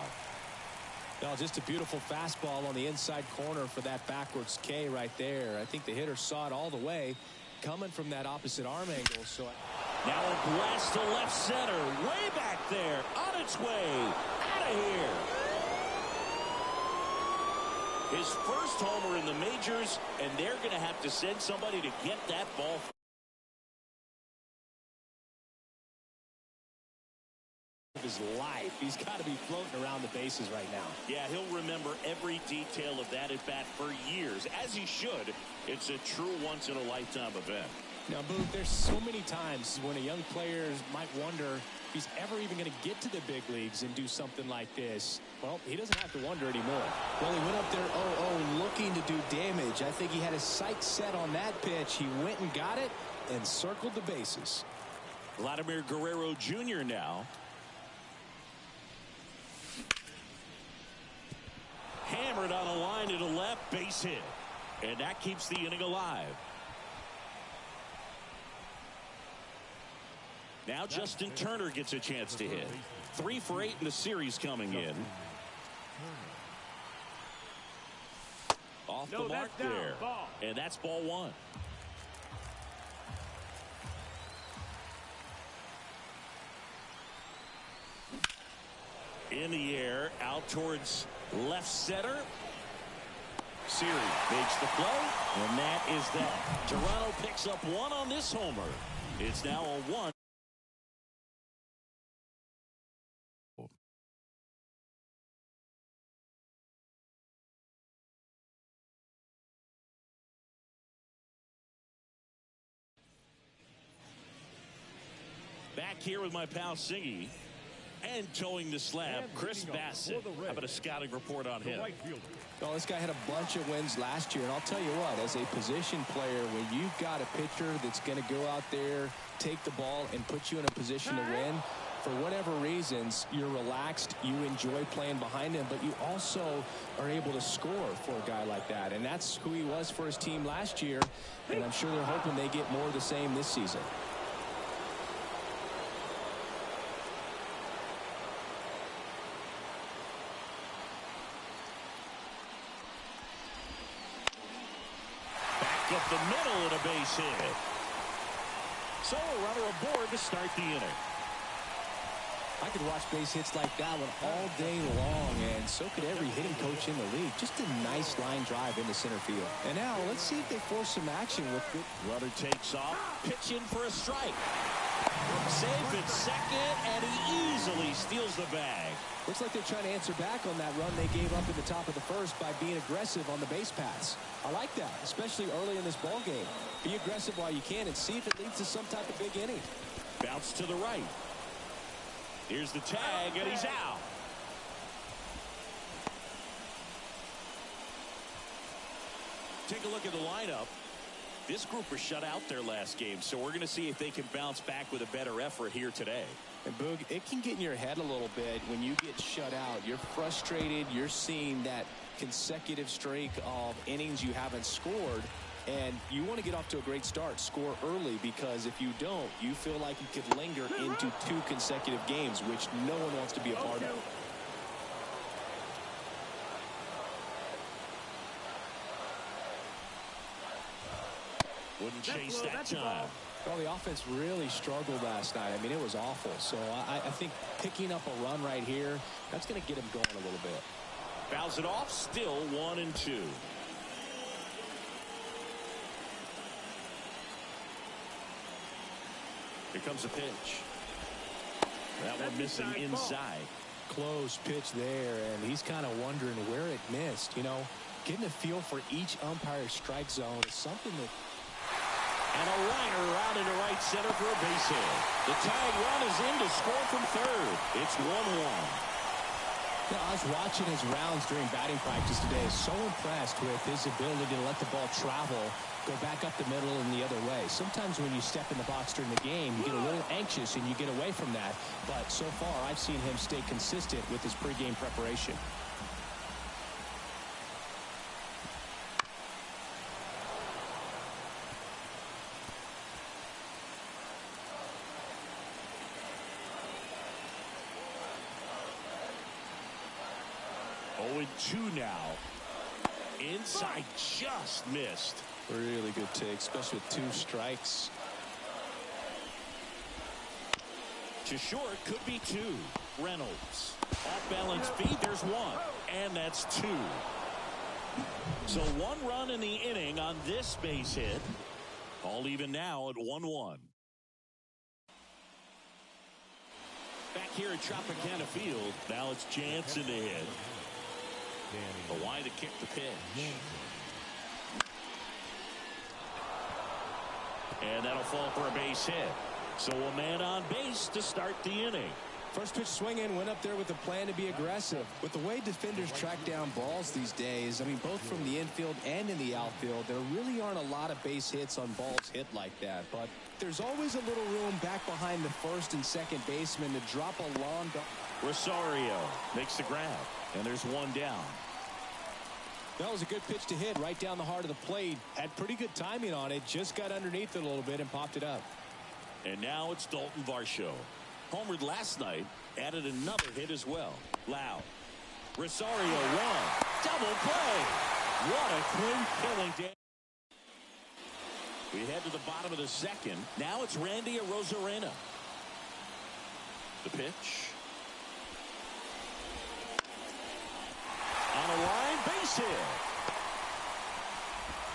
Well, just a beautiful fastball on the inside corner for that backwards K right there. I think the hitter saw it all the way coming from that opposite arm angle. So now a blast to left center, way back there, on its way, out of here. His first homer in the majors, and they're going to have to send somebody to get that ball. His life. He's got to be floating around the bases right now. Yeah, he'll remember every detail of that at bat for years, as he should. It's a true once-in-a-lifetime event. Now, Boog, there's so many times when a young player might wonder if he's ever even going to get to the big leagues and do something like this. Well, he doesn't have to wonder anymore. Well, he went up there 0-0 looking to do damage. I think he had his sights set on that pitch. He went and got it and circled the bases. Vladimir Guerrero Jr. now. Hammered on a line to the left, base hit. And that keeps the inning alive. Now Justin Turner gets a chance to hit. 3 for 8 in the series coming in. Off the mark there. And that's ball 1. In the air, out towards left center. Siri makes the play, and that is that. Toronto picks up 1 on this homer. It's now a 1. Back here with my pal Singy. And towing the slab, Chris Bassett. How about a scouting report on him? Well, this guy had a bunch of wins last year, and I'll tell you what, as a position player, when you've got a pitcher that's going to go out there, take the ball, and put you in a position to win, for whatever reasons, you're relaxed, you enjoy playing behind him, but you also are able to score for a guy like that. And that's who he was for his team last year, and I'm sure they're hoping they get more of the same this season. Up the middle and a base hit. So a runner aboard to start the inning. I could watch base hits like that one all day long, and so could every hitting coach in the league. Just a nice line drive into center field. And now let's see if they force some action with it. Runner takes off, pitch in for a strike. Safe at second, and he easily steals the bag. Looks like they're trying to answer back on that run they gave up at the top of the first by being aggressive on the base paths. I like that, especially early in this ball game. Be aggressive while you can and see if it leads to some type of big inning. Bounce to the right. Here's the tag, and he's out. Take a look at the lineup. This group was shut out their last game, so we're going to see if they can bounce back with a better effort here today. And Boog, it can get in your head a little bit when you get shut out. You're frustrated. You're seeing that consecutive streak of innings you haven't scored, and you want to get off to a great start, score early, because if you don't, you feel like you could linger into 2 consecutive games, which no one wants to be a part of. Wouldn't chase that time. Well, the offense really struggled last night. I mean, it was awful. So I think picking up a run right here, that's going to get him going a little bit. Fouls it off, still 1-2. Here comes the pitch. That one missing inside. Close pitch there, and he's kind of wondering where it missed. You know, getting a feel for each umpire's strike zone is something that... And a liner out into right center for a base hit. The tying run is in to score from third. It's 1-1. You know, I was watching his rounds during batting practice today. So impressed with his ability to let the ball travel, go back up the middle and the other way. Sometimes when you step in the box during the game, you get a little anxious and you get away from that. But so far, I've seen him stay consistent with his pregame preparation. Oh, 2 now. Inside, just missed. Really good take, especially with 2 strikes. To short, could be 2. Reynolds. Off balance feed, there's 1. And that's 2. So 1 run in the inning on this base hit. All even now at 1-1. Back here at Tropicana Field, now it's Jansen to hit. The wide to kick the pitch. And that'll fall for a base hit. So a man on base to start the inning. First pitch swinging, went up there with a plan to be aggressive. With the way defenders track down balls these days, I mean, both from the infield and in the outfield, there really aren't a lot of base hits on balls hit like that. But there's always a little room back behind the first and second baseman to drop a long... Rosario makes the grab, and there's 1 down. That was a good pitch to hit right down the heart of the plate. Had pretty good timing on it. Just got underneath it a little bit and popped it up. And now it's Dalton Varsho. Homered last night, added another hit as well. Loud. Rosario 1. Double play. What a clean killing day. We head to the bottom of the second. Now it's Randy Arozarena. The pitch. On a line, base hit.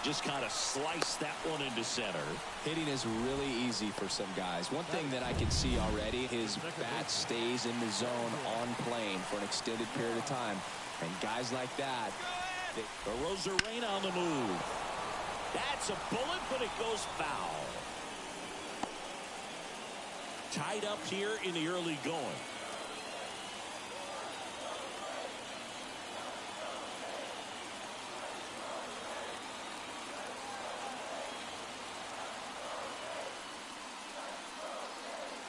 Just kind of sliced that one into center. Hitting is really easy for some guys. One thing that I can see already, his bat stays in the zone on plane for an extended period of time. And guys like that. Arozarena on the move. That's a bullet, but it goes foul. Tied up here in the early going.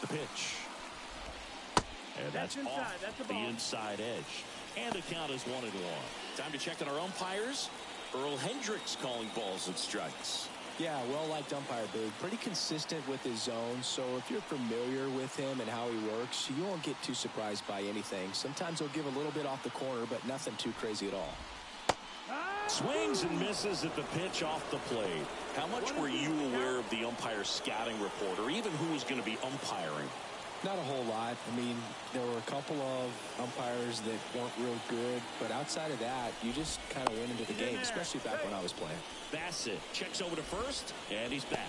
The pitch. And that's off the inside edge. And the count is 1-1. Time to check on our umpires. Earl Hendricks calling balls and strikes. Yeah, well-liked umpire, Big. Pretty consistent with his zone, so if you're familiar with him and how he works, you won't get too surprised by anything. Sometimes he'll give a little bit off the corner, but nothing too crazy at all. Swings and misses at the pitch off the plate. How much were you aware of the umpire scouting report, or even who was going to be umpiring? Not a whole lot. I mean, there were a couple of umpires that weren't real good, but outside of that, you just kind of went into the game, especially back when I was playing. Bassett checks over to first, and he's back.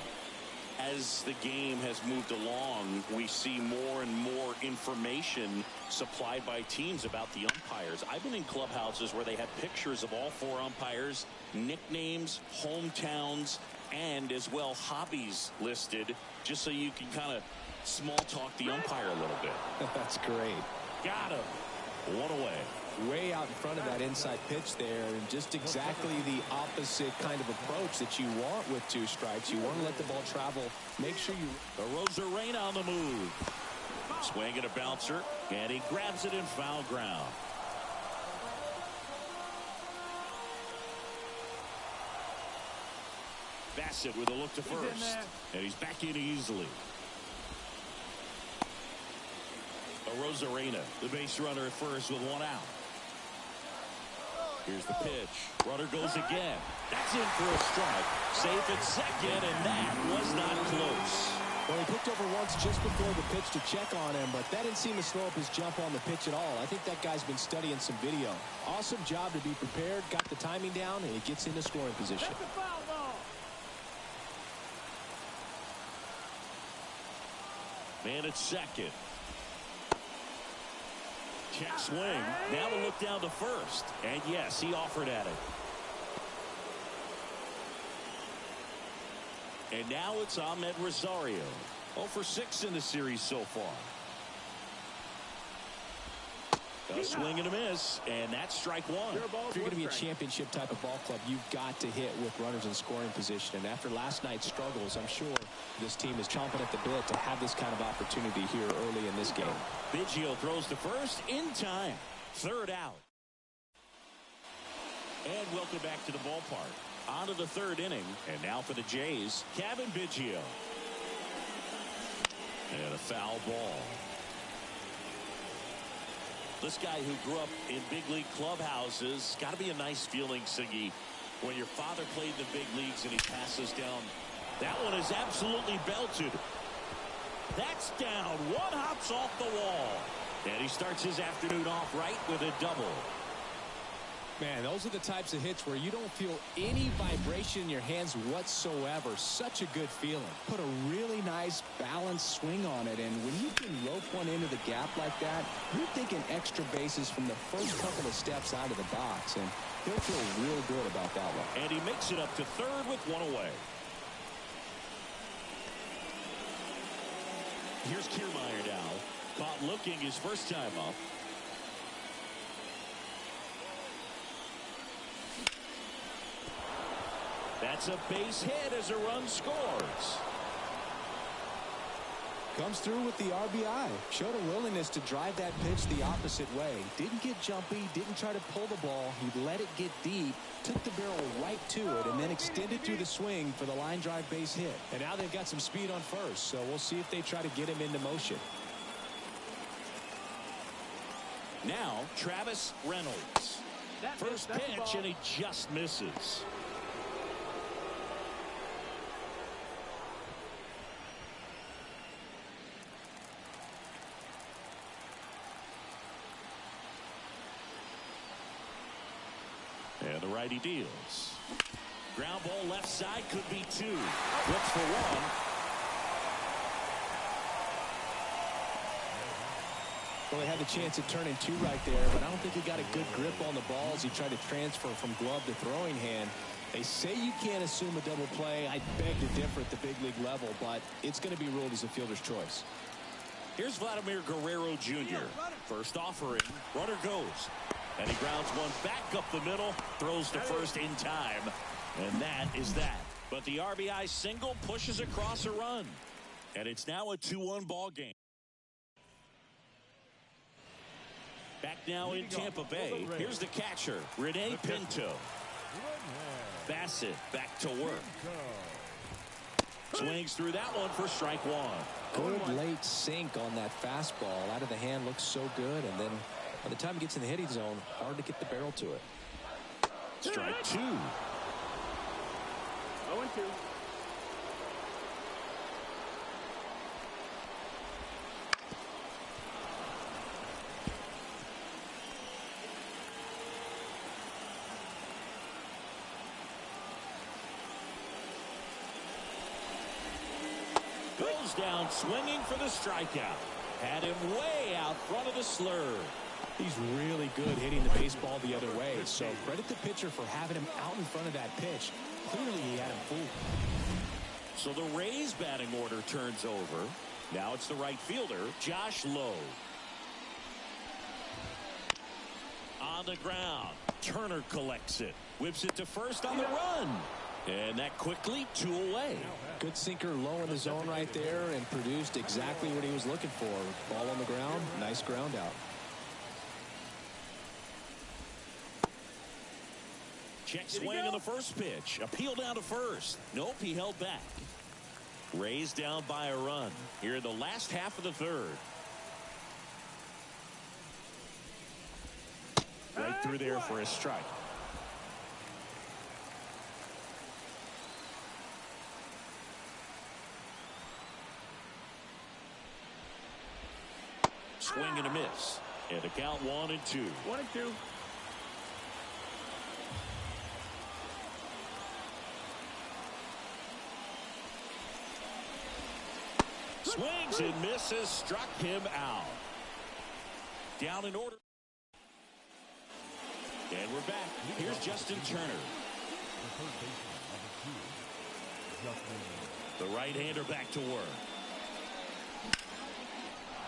As the game has moved along, we see more and more information supplied by teams about the umpires. I've been in clubhouses where they have pictures of all 4 umpires, nicknames, hometowns, and as well hobbies listed, just so you can kind of small talk the umpire a little bit. That's great. Got him. 1 away. Way out in front of that inside pitch there, and just exactly the opposite kind of approach that you want with 2 strikes. You want to let the ball travel. Make sure you... Arozarena on the move. Swing and a bouncer, and he grabs it in foul ground. Bassett with a look to first, and he's back in easily. Arozarena, the base runner at first with 1 out. Here's the pitch. Runner goes again. That's in for a strike. Safe at second, and that was not close. Well, he picked over once just before the pitch to check on him, but that didn't seem to slow up his jump on the pitch at all. I think that guy's been studying some video. Awesome job to be prepared, got the timing down, and he gets into scoring position. That's a foul ball. Man at second. Check swing. Now a look down to first. And yes, he offered at it. And now it's Ahmed Rosario. 0 for 6 in the series so far. A swing and a miss, and that's strike one. If you're going to be a championship type of ball club, you've got to hit with runners in scoring position. And after last night's struggles, I'm sure this team is chomping at the bit to have this kind of opportunity here early in this game. Biggio throws to first in time. Third out. And welcome back to the ballpark. On to the third inning. And now for the Jays, Cavan Biggio. And a foul ball. This guy who grew up in big league clubhouses, got to be a nice feeling, Siggy, when your father played in the big leagues and he passes down. That one is absolutely belted. That's down. One hops off the wall. And he starts his afternoon off right with a double. Man, those are the types of hits where you don't feel any vibration in your hands whatsoever. Such a good feeling. Put a really nice balanced swing on it, and when you can rope one into the gap like that, you're thinking extra bases from the first couple of steps out of the box, and he'll feel real good about that one. And he makes it up to third with one away. Here's Kiermaier now. Caught looking his first time up. That's a base hit as a run scores. Comes through with the RBI. Showed a willingness to drive that pitch the opposite way. Didn't get jumpy, didn't try to pull the ball. He let it get deep, took the barrel right to it, and then extended through the swing for the line drive base hit. And now they've got some speed on first, so we'll see if they try to get him into motion. Now, Travis Reynolds. First pitch, and he just misses. And the righty deals. Ground ball left side, could be two. Flips for one. Well, they had the chance at turning two right there, but I don't think he got a good grip on the ball as he tried to transfer from glove to throwing hand. They say you can't assume a double play. I beg to differ at the big league level, but it's going to be ruled as a fielder's choice. Here's Vladimir Guerrero Jr. First offering. Runner goes. And he grounds one back up the middle. Throws to first in time. And that is that. But the RBI single pushes across a run. And it's now a 2-1 ball game. Back now in Tampa Bay. Here's the catcher, Rene Pinto. Bassett back to work. Swings through that one for strike one. Good late sink on that fastball. Out of the hand, looks so good. And then by the time he gets in the hitting zone, hard to get the barrel to it. Strike two. 0-2. Goes down swinging for the strikeout. Had him way out front of the slur. He's really good hitting the baseball the other way, so credit the pitcher for having him out in front of that pitch. Clearly he had him fooled. So the Rays batting order turns over. Now it's the right fielder, Josh Lowe. On the ground, Turner collects it. Whips it to first on the run. And that quickly, two away. Good sinker low in the zone right there and produced exactly what he was looking for. Ball on the ground, nice ground out. Check swing on the first pitch. Appeal down to first. Nope, he held back. Rays down by a run here in the last half of the third. Right through there for a strike. Swing and a miss. And a count 1-2. 1-2. Swings and misses. Struck him out. Down in order. And we're back. Here's Justin Turner. The right-hander back to work.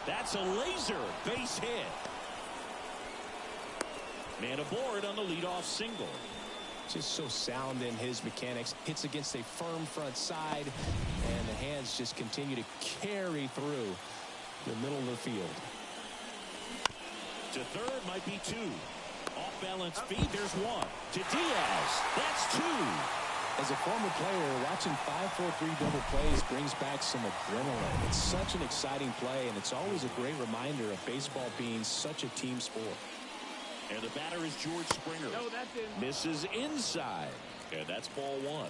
That's a laser base hit. Man aboard on the leadoff single. Just so sound in his mechanics. Hits against a firm front side, and the hands just continue to carry through the middle of the field. To third might be 2. Off balance feed, there's 1. To Diaz, that's 2. As a former player, watching 5-4-3 double plays brings back some adrenaline. It's such an exciting play, and it's always a great reminder of baseball being such a team sport. And the batter is George Springer. No, that's in. Misses inside. And that's ball 1.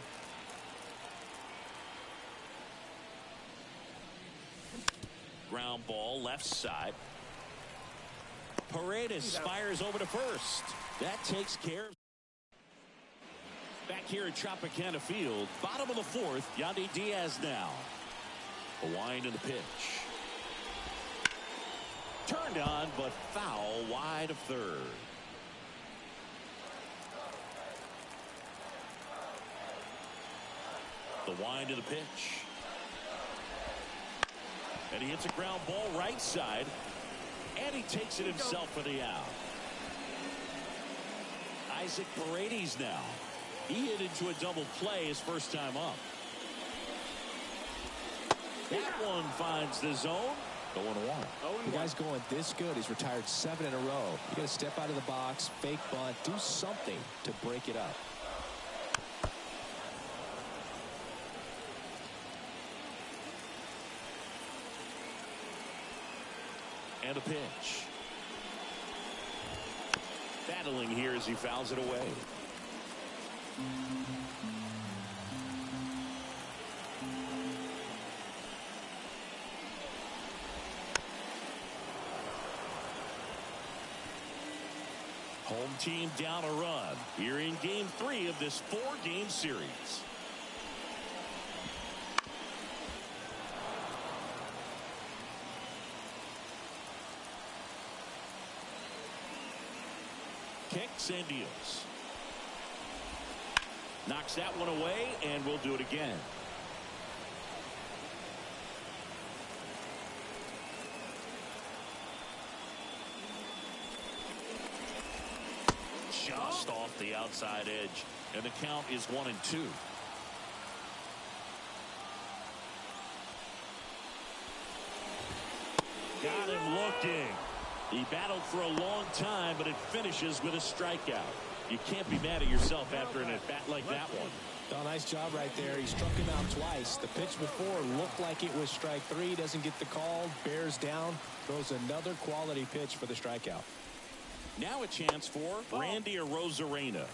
Ground ball left side. Paredes fires over to first. That takes care of. Back here at Tropicana Field, bottom of the 4th, Yandy Diaz now. A wind in the pitch. Turned on, but foul wide of third. The wind of the pitch. And he hits a ground ball right side. And he takes it himself for the out. Isaac Paredes now. He hit into a double play his first time up. That one finds the zone. Going 1. The guy's going this good. He's retired 7 in a row. You got to step out of the box, fake bunt, do something to break it up. And a pitch. Battling here as he fouls it away. Home team down a run here in game 3 of this 4-game series. Kicks and deals. Knocks that one away, and we'll do it again. Just off the outside edge, and the count is 1-2. Got him looking. He battled for a long time, but it finishes with a strikeout. You can't be mad at yourself after an at-bat like that one. Oh, nice job right there. He struck him out twice. The pitch before looked like it was strike 3. Doesn't get the call. Bears down. Throws another quality pitch for the strikeout. Now a chance for Randy Arozarena.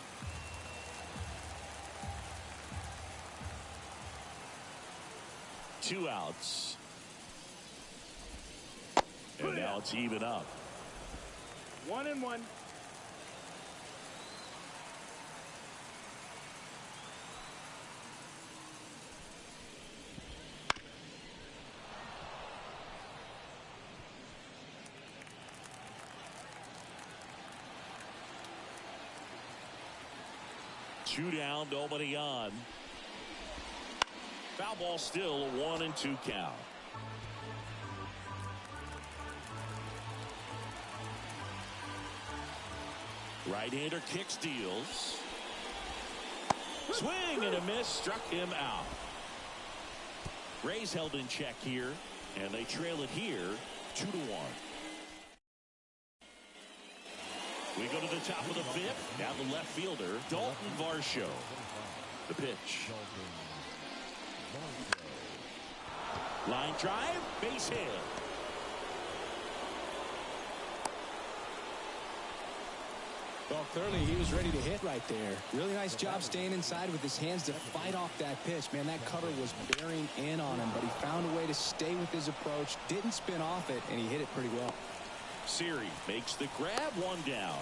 Two outs. And now it's even up. 1-1. Two down, nobody on. Foul ball still, a 1-2 count. Right-hander kicks, deals. Swing and a miss, struck him out. Rays held in check here, and they trail it here 2-1. We go to the top of the 5th. Now the left fielder, Dalton Varsho. The pitch. Line drive, base hit. Well, clearly he was ready to hit right there. Really nice job staying inside with his hands to fight off that pitch. Man, that cutter was bearing in on him, but he found a way to stay with his approach, didn't spin off it, and he hit it pretty well. Siri makes the grab, one down.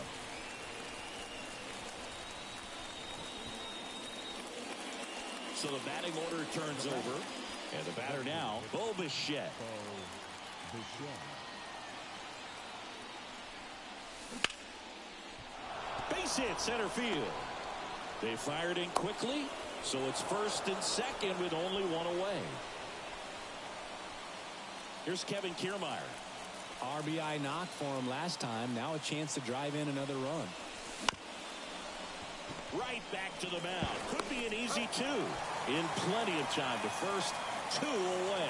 So the batting order turns over. And the batter now, Bo Bichette. Base hit center field. They fired in quickly, so it's first and second with only one away. Here's Kevin Kiermaier. RBI knock for him last time. Now a chance to drive in another run. Right back to the mound. Could be an easy two. In plenty of time to first, 2 away.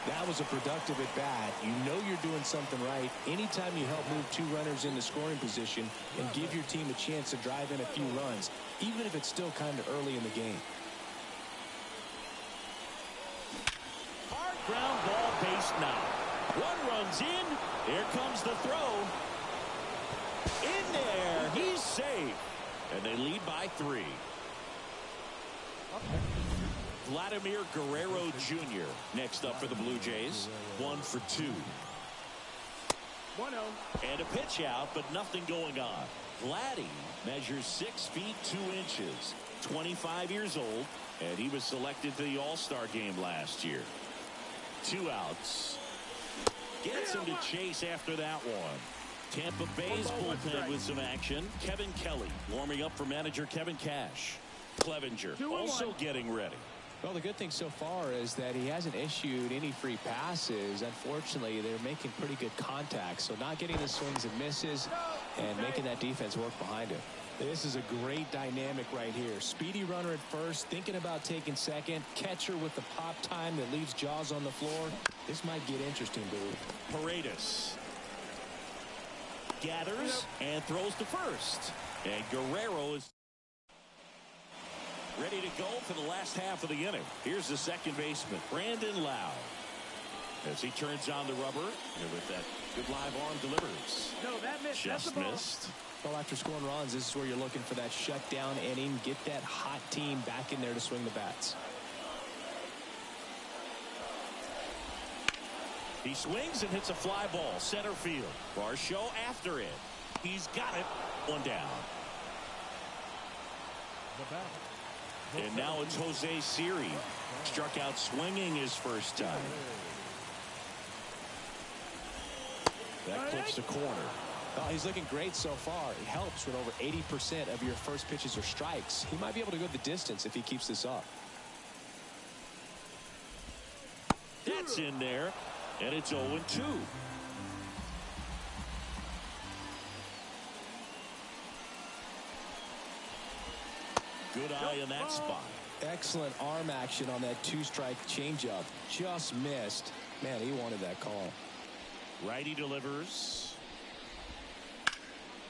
That was a productive at bat. You know you're doing something right anytime you help move 2 runners into scoring position and give your team a chance to drive in a few runs, even if it's still kind of early in the game. Hard ground ball, base knock. 1 runs in. Here comes the throw. In there. He's safe. And they lead by 3. Vladimir Guerrero Jr. next up for the Blue Jays. 1 for 2. 1-0. And a pitch out, but nothing going on. Vladdy measures 6 feet 2 inches. 25 years old. And he was selected for the All-Star game last year. 2 outs. Gets him to chase after that one. Tampa Bay's bullpen with some action. Kevin Kelly warming up for manager Kevin Cash. Clevenger also getting ready. Well, the good thing so far is that he hasn't issued any free passes. Unfortunately, they're making pretty good contact, so not getting the swings and misses and making that defense work behind him. This is a great dynamic right here. Speedy runner at first, thinking about taking second. Catcher with the pop time that leaves Jaws on the floor. This might get interesting, dude. Paredes gathers and throws to first. And Guerrero is ready to go for the last half of the inning. Here's the second baseman, Brandon Lau. As he turns on the rubber, and with that good live arm delivers. No, that missed. Just missed. Well, after scoring runs, this is where you're looking for that shutdown inning. Get that hot team back in there to swing the bats. He swings and hits a fly ball center field. Varsho after it. He's got it. 1 down. And now it's Jose Siri. Struck out swinging his first time. That clips the corner. Well, he's looking great so far. It helps when over 80% of your first pitches are strikes. He might be able to go the distance if he keeps this up. That's in there. And it's 0-2. Good eye in that spot. Excellent arm action on that 2-strike changeup. Just missed. Man, he wanted that call. Righty delivers.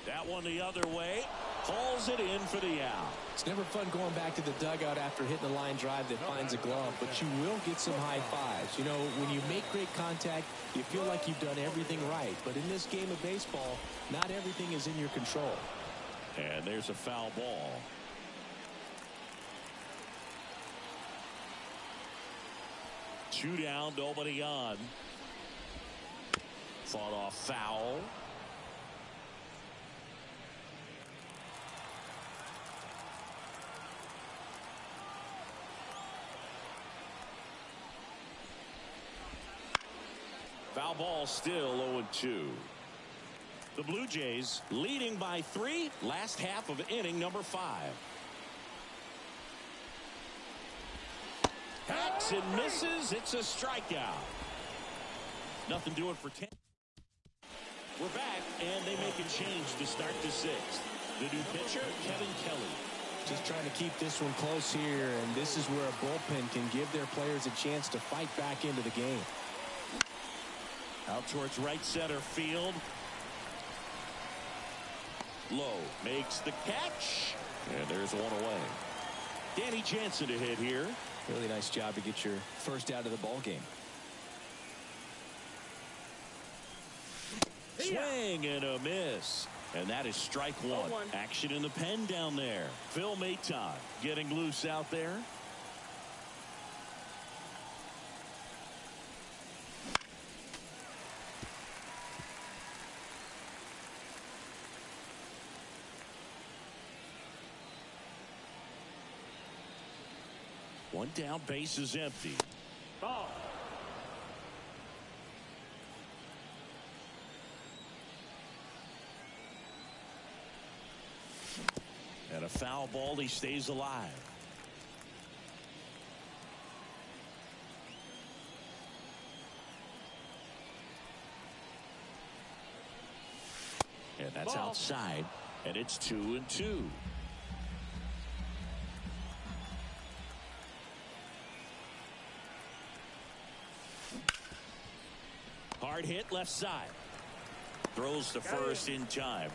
That one the other way. Hauls it in for the out. It's never fun going back to the dugout after hitting a line drive that finds a glove, but you will get some high fives. You know, when you make great contact, you feel like you've done everything right. But in this game of baseball, not everything is in your control. And there's a foul ball. Two down, nobody on. Fought off foul. Foul ball still 0-2. The Blue Jays leading by 3. Last half of inning number 5. Hacks and misses. It's a strikeout. Nothing doing for 10. We're back, and they make a change to start the 6th. The new pitcher, Kevin Kelly. Just trying to keep this one close here, and this is where a bullpen can give their players a chance to fight back into the game. Out towards right center field. Lowe makes the catch. And there's one away. Danny Jansen to hit here. Really nice job to get your first out of the ball game. Swing and a miss. And that is strike 1. Action in the pen down there. Phil Maton getting loose out there. One down, base is empty. Ball. And a foul ball. He stays alive. And that's Ball. outside. And it's 2-2. Hard hit left side. Throws to first in time.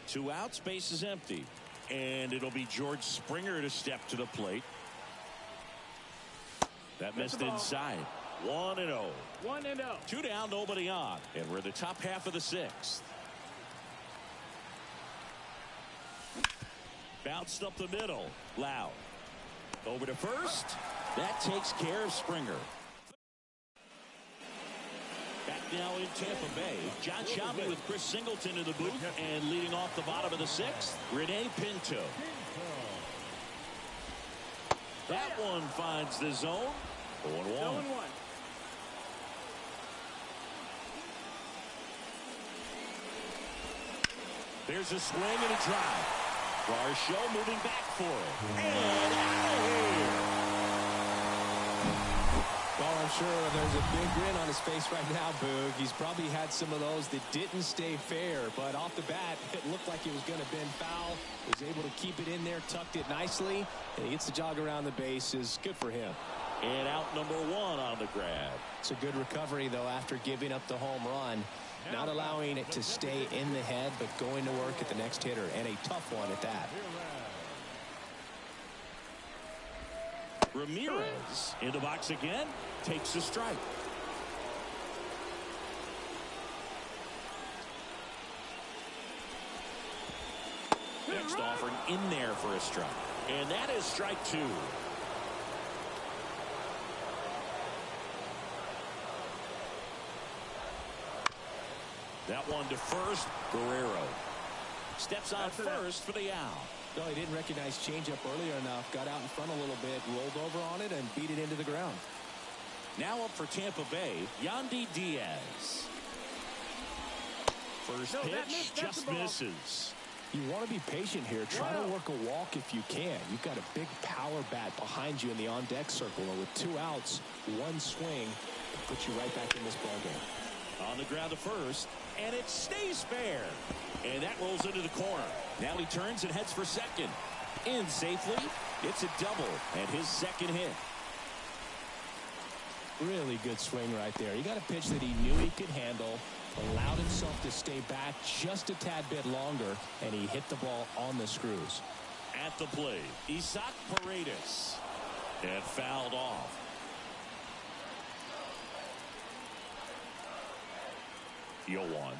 2 outs, base is empty. And it'll be George Springer to step to the plate. That missed inside. 1-0. 1-0. 2 down, nobody on. And we're in the top half of the 6th. Bounced up the middle. Loud. Over to first. That takes care of Springer. Back now in Tampa Bay. John Shelby with Chris Singleton in the booth. And leading off the bottom of the 6th, Rene Pinto. That one finds the zone. 0-1. There's a swing and a drive. Varsho moving back for it. And out of here. Well, I'm sure there's a big grin on his face right now, Boog. He's probably had some of those that didn't stay fair, but off the bat, it looked like it was going to bend foul. Was able to keep it in there, tucked it nicely, and he gets the jog around the bases. Good for him. And out number 1 on the grab. It's a good recovery, though, after giving up the home run. Not allowing it to stay in the head, but going to work at the next hitter, and a tough one at that. Ramirez in the box again, takes a strike. Next offering in there for a strike. And that is strike 2. That one to first. Guerrero steps on first for the out. No, he didn't recognize changeup earlier enough. Got out in front a little bit, rolled over on it, and beat it into the ground. Now up for Tampa Bay, Yandy Diaz. First pitch just misses. You want to be patient here. Try to work a walk if you can. You've got a big power bat behind you in the on-deck circle. And with 2 outs, 1 swing, it puts you right back in this ballgame. On the ground to first, and it stays fair. And that rolls into the corner. Now he turns and heads for second. In safely. It's a double and his second hit. Really good swing right there. He got a pitch that he knew he could handle, allowed himself to stay back just a tad bit longer, and he hit the ball on the screws. At the plate, Isaac Paredes. And fouled off. The 0-1.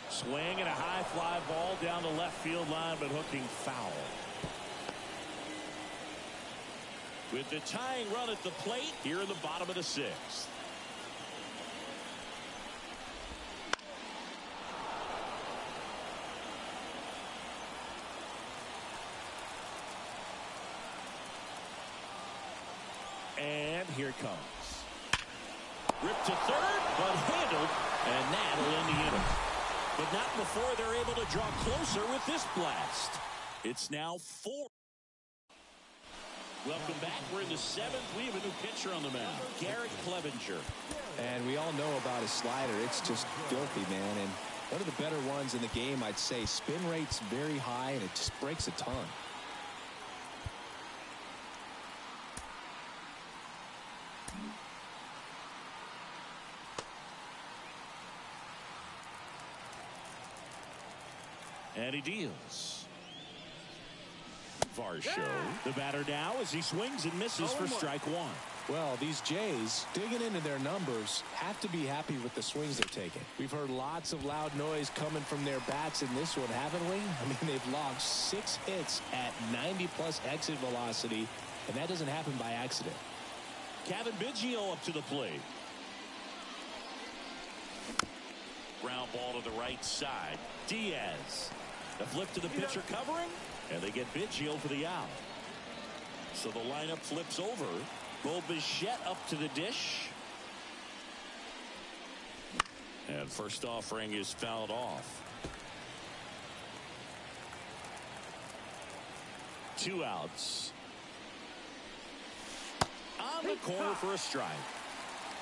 Swing and a high fly ball down the left field line, but hooking foul. With the tying run at the plate here in the bottom of the 6th. And here it comes. Ripped to third, but handled, and that'll end the inning. But not before they're able to draw closer with this blast. It's now 4. Welcome back. We're in the 7th. We have a new pitcher on the mound, Garrett Clevenger. And we all know about his slider. It's just filthy, man. And one of the better ones in the game, I'd say. Spin rate's very high, and it just breaks a ton. And he deals. Varsho, the batter now as he swings and misses for strike 1. Well, these Jays, digging into their numbers, have to be happy with the swings they're taking. We've heard lots of loud noise coming from their bats in this one, haven't we? I mean, they've logged 6 hits at 90-plus exit velocity, and that doesn't happen by accident. Kevin Biggio up to the plate. Ground ball to the right side. Diaz. The flip to the pitcher covering. And they get Biggio for the out. So the lineup flips over. Bo Bichette up to the dish. And first offering is fouled off. 2 outs. On the corner for a strike.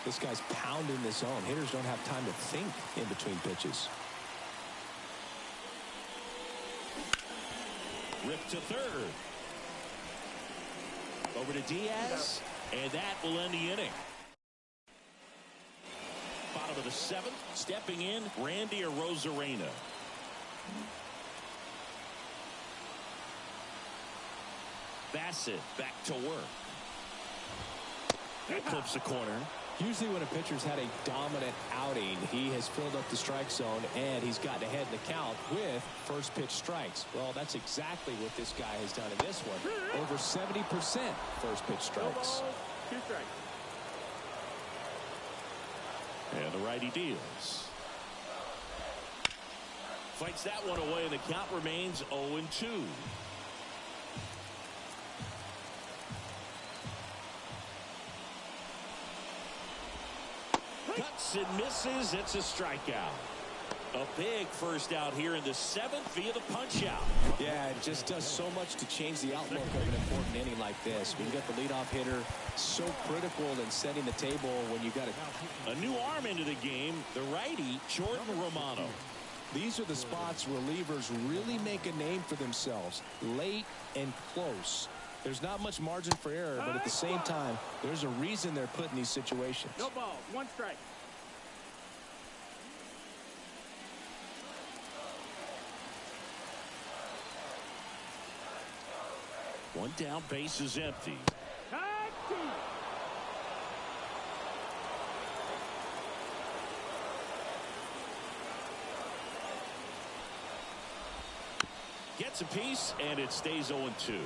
This guy's pounding the zone. Hitters don't have time to think in between pitches. Ripped to third. Over to Diaz. And that will end the inning. Bottom of the 7th. Stepping in, Randy Arozarena. Bassett back to work. That clips the corner. Usually when a pitcher's had a dominant outing, he has filled up the strike zone and he's gotten ahead in the count with first pitch strikes. Well, that's exactly what this guy has done in this one. Over 70% first pitch strikes. 2 strikes. And the righty deals. Fights that one away, and the count remains 0-2. Cuts and misses. It's a strikeout. A big first out here in the 7th via the punch out. Yeah, it just does so much to change the outlook of an important inning like this. When you got the leadoff hitter, so critical in setting the table when you got a new arm into the game, the righty Jordan Romano. These are the spots relievers really make a name for themselves, late and close. There's not much margin for error, but at the same time, there's a reason they're put in these situations. No ball, 1 strike. One down, base is empty. Gets a piece, and it stays 0-2.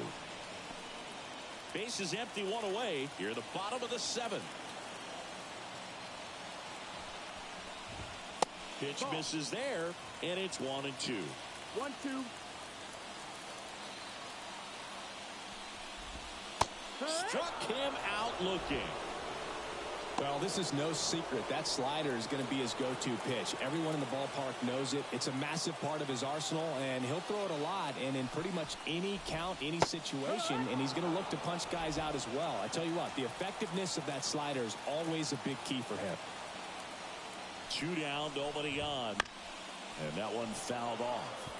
Base is empty, 1 away. Here at the bottom of the 7th. Pitch misses there, and it's 1-2. 1-2. Struck him out looking. Well, this is no secret. That slider is going to be his go-to pitch. Everyone in the ballpark knows it. It's a massive part of his arsenal, and he'll throw it a lot and in pretty much any count, any situation, and he's going to look to punch guys out as well. I tell you what, the effectiveness of that slider is always a big key for him. 2 down, nobody on. And that one fouled off.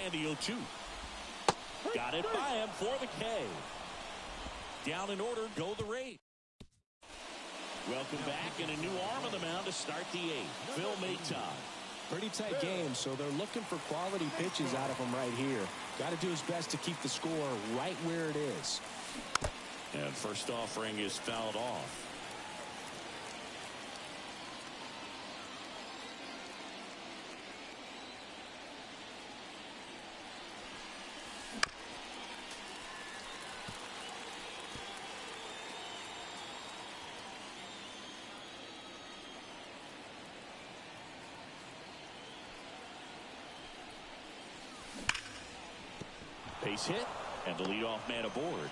And the 0-2. Got it by him for the K. Down in order, go the Rays. Welcome back, and a new arm on the mound to start the 8th. Phil Maton. Pretty tight game, so they're looking for quality pitches out of him right here. Got to do his best to keep the score right where it is. And first offering is fouled off. Base hit, and the leadoff man aboard.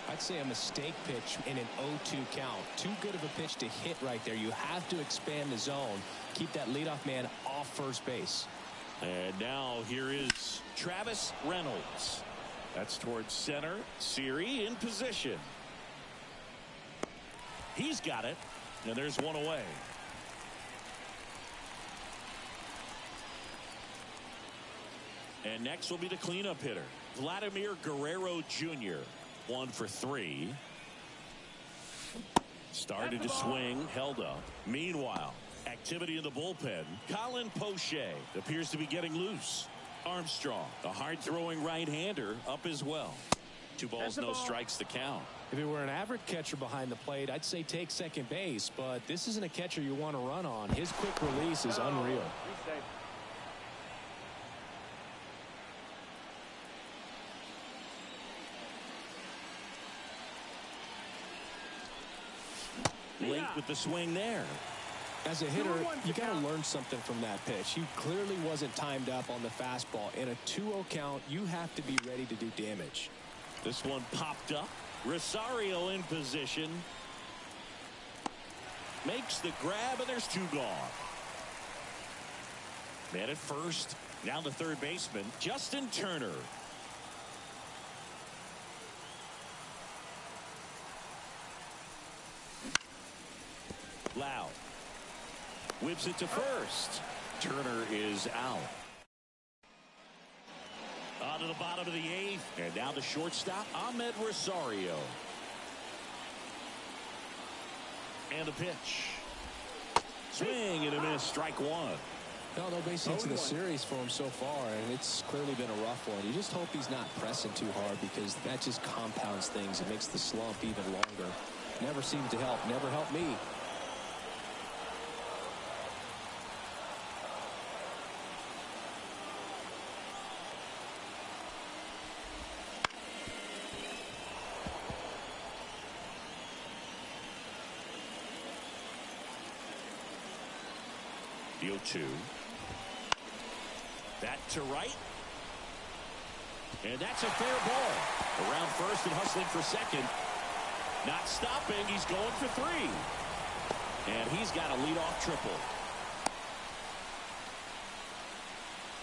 I'd say a mistake pitch in an 0-2 count. Too good of a pitch to hit right there. You have to expand the zone. Keep that leadoff man off first base. And now here is Travis Reynolds. That's towards center. Siri in position. He's got it, and there's one away. And next will be the cleanup hitter, Vladimir Guerrero Jr. 1 for 3. Started to swing, held up. Meanwhile, activity in the bullpen. Colin Poche appears to be getting loose. Armstrong, a hard-throwing right-hander, up as well. 2 balls, no strikes to count. If it were an average catcher behind the plate, I'd say take second base, but this isn't a catcher you want to run on. His quick release is unreal. late with the swing there. As a hitter, you got to learn something from that pitch. He clearly wasn't timed up on the fastball. In a 2-0 count, you have to be ready to do damage. This one popped up. Rosario in position. Makes the grab, and there's 2 gone. Man at first. Now the third baseman, Justin Turner. Loud. Whips it to first. Turner is out. On to the bottom of the 8th. And now the shortstop, Ahmed Rosario. And a pitch. Swing and a miss. Strike 1. No base hits in the series for him so far, and it's clearly been a rough one. You just hope he's not pressing too hard, because that just compounds things. It makes the slump even longer. Never seemed to help. Never helped me. The 0-2. That to right. And that's a fair ball. Around first and hustling for second. Not stopping. He's going for 3. And he's got a leadoff triple.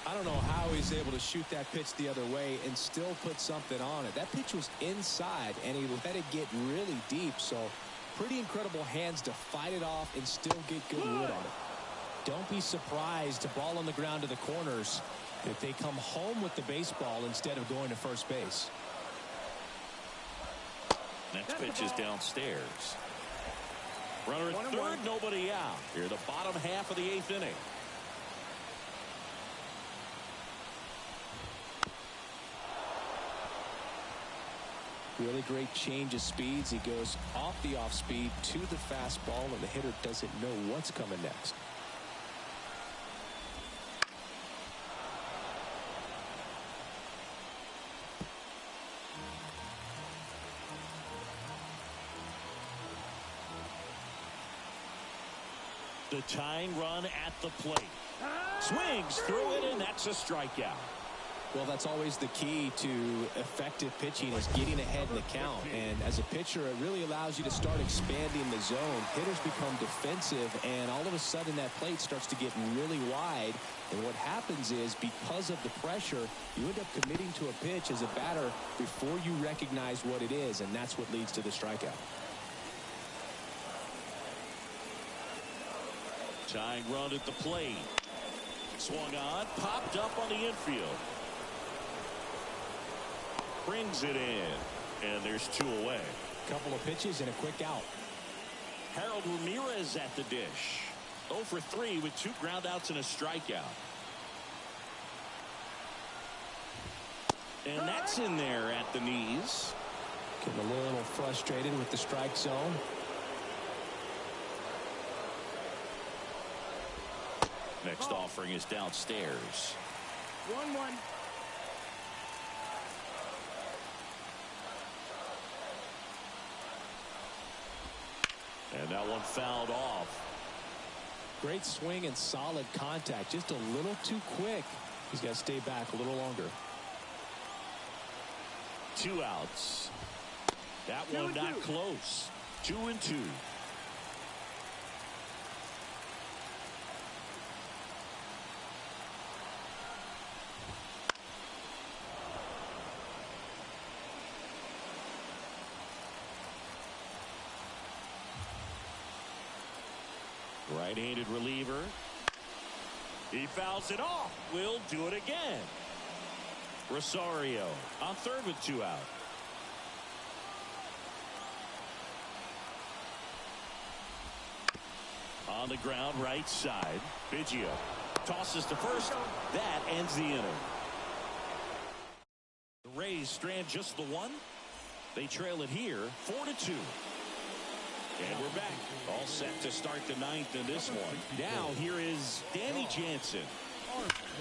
I don't know how he's able to shoot that pitch the other way and still put something on it. That pitch was inside, and he let it get really deep. So pretty incredible hands to fight it off and still get good wood on it. Don't be surprised to ball on the ground to the corners if they come home with the baseball instead of going to first base. Next pitch is downstairs. Runner at third, nobody out. Here, the bottom half of the 8th inning. Really great change of speeds. He goes off the off speed to the fastball, and the hitter doesn't know what's coming next. The tying run at the plate. Swings through it, and that's a strikeout. Well, that's always the key to effective pitching, is getting ahead in the count. And as a pitcher, it really allows you to start expanding the zone. Hitters become defensive, and all of a sudden that plate starts to get really wide. And what happens is, because of the pressure, you end up committing to a pitch as a batter before you recognize what it is, and that's what leads to the strikeout. Tying run at the plate. Swung on, popped up on the infield. Brings it in, and there's 2 away. Couple of pitches and a quick out. Harold Ramirez at the dish. 0 for 3 with 2 groundouts and a strikeout. And that's in there at the knees. Getting a little frustrated with the strike zone. Next offering is downstairs. 1-1. And that one fouled off. Great swing and solid contact. Just a little too quick. He's got to stay back a little longer. 2 outs. That one not close. 2-2. Right-handed reliever. He fouls it off. Will do it again. Rosario on third with 2 out. On the ground, right side. Biggio tosses to first. That ends the inning. The Rays strand just the 1. They trail it here 4-2. And we're back. All set to start the 9th in this one. Now here is Danny Jansen.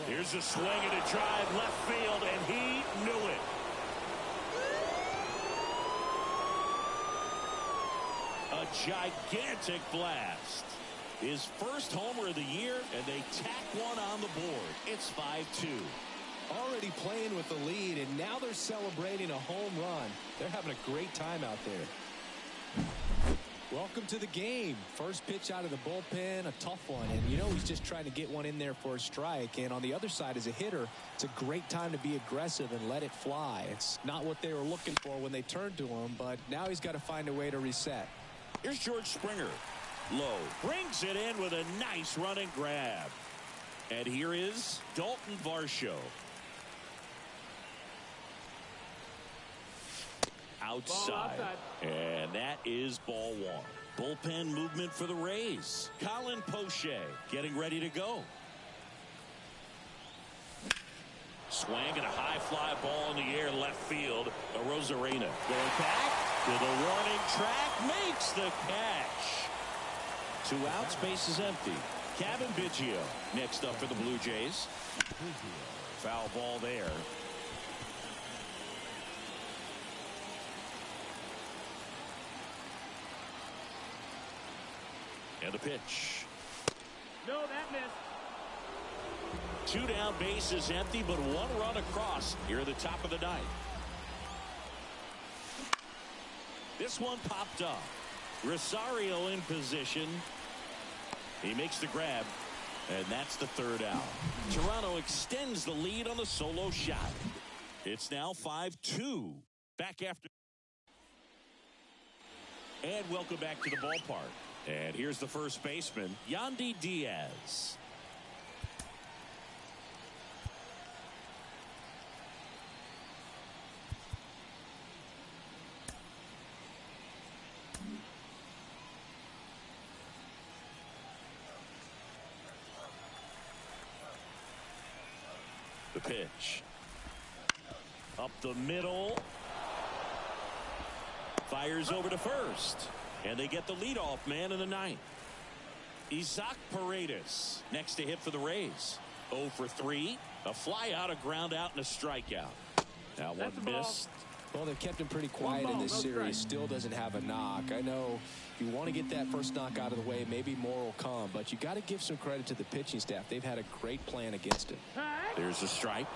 Here's a swing and a drive left field, and he knew it. A a gigantic blast. His first homer of the year, and they tack one on the board. It's 5-2. Already playing with the lead, and now they're celebrating a home run. They're having a great time out there. Welcome to the game. First pitch out of the bullpen, a tough one. And you know he's just trying to get one in there for a strike. And on the other side, as a hitter, it's a great time to be aggressive and let it fly. It's not what they were looking for when they turned to him, but now he's got to find a way to reset. Here's George Springer. Low. Brings it in with a nice running grab. And here is Dalton Varsho. Outside. And that is ball one. Bullpen movement for the Rays. Colin Poche getting ready to go. Swing and a high fly ball in the air left field. Rosarena going back to the warning track. Makes the catch. 2 outs, base is empty. Kevin Biggio next up for the Blue Jays. Foul ball there. And the pitch. No, that missed. 2 down, base is empty, but 1 run across here at the top of the 9th. This one popped up. Rosario in position. He makes the grab, and that's the 3rd out. Toronto extends the lead on the solo shot. It's now 5-2. Back after. And welcome back to the ballpark. And here's the first baseman, Yandy Diaz. The pitch. Up the middle. Fires over to first. And they get the leadoff man in the 9th. Isaac Paredes next to hit for the Rays. 0 for 3. A fly out, a ground out, and a strikeout. Now one missed. Well, they've kept him pretty quiet in this series. Still doesn't have a knock. I know you want to get that first knock out of the way. Maybe more will come. But you got to give some credit to the pitching staff. They've had a great plan against it. There's a strike.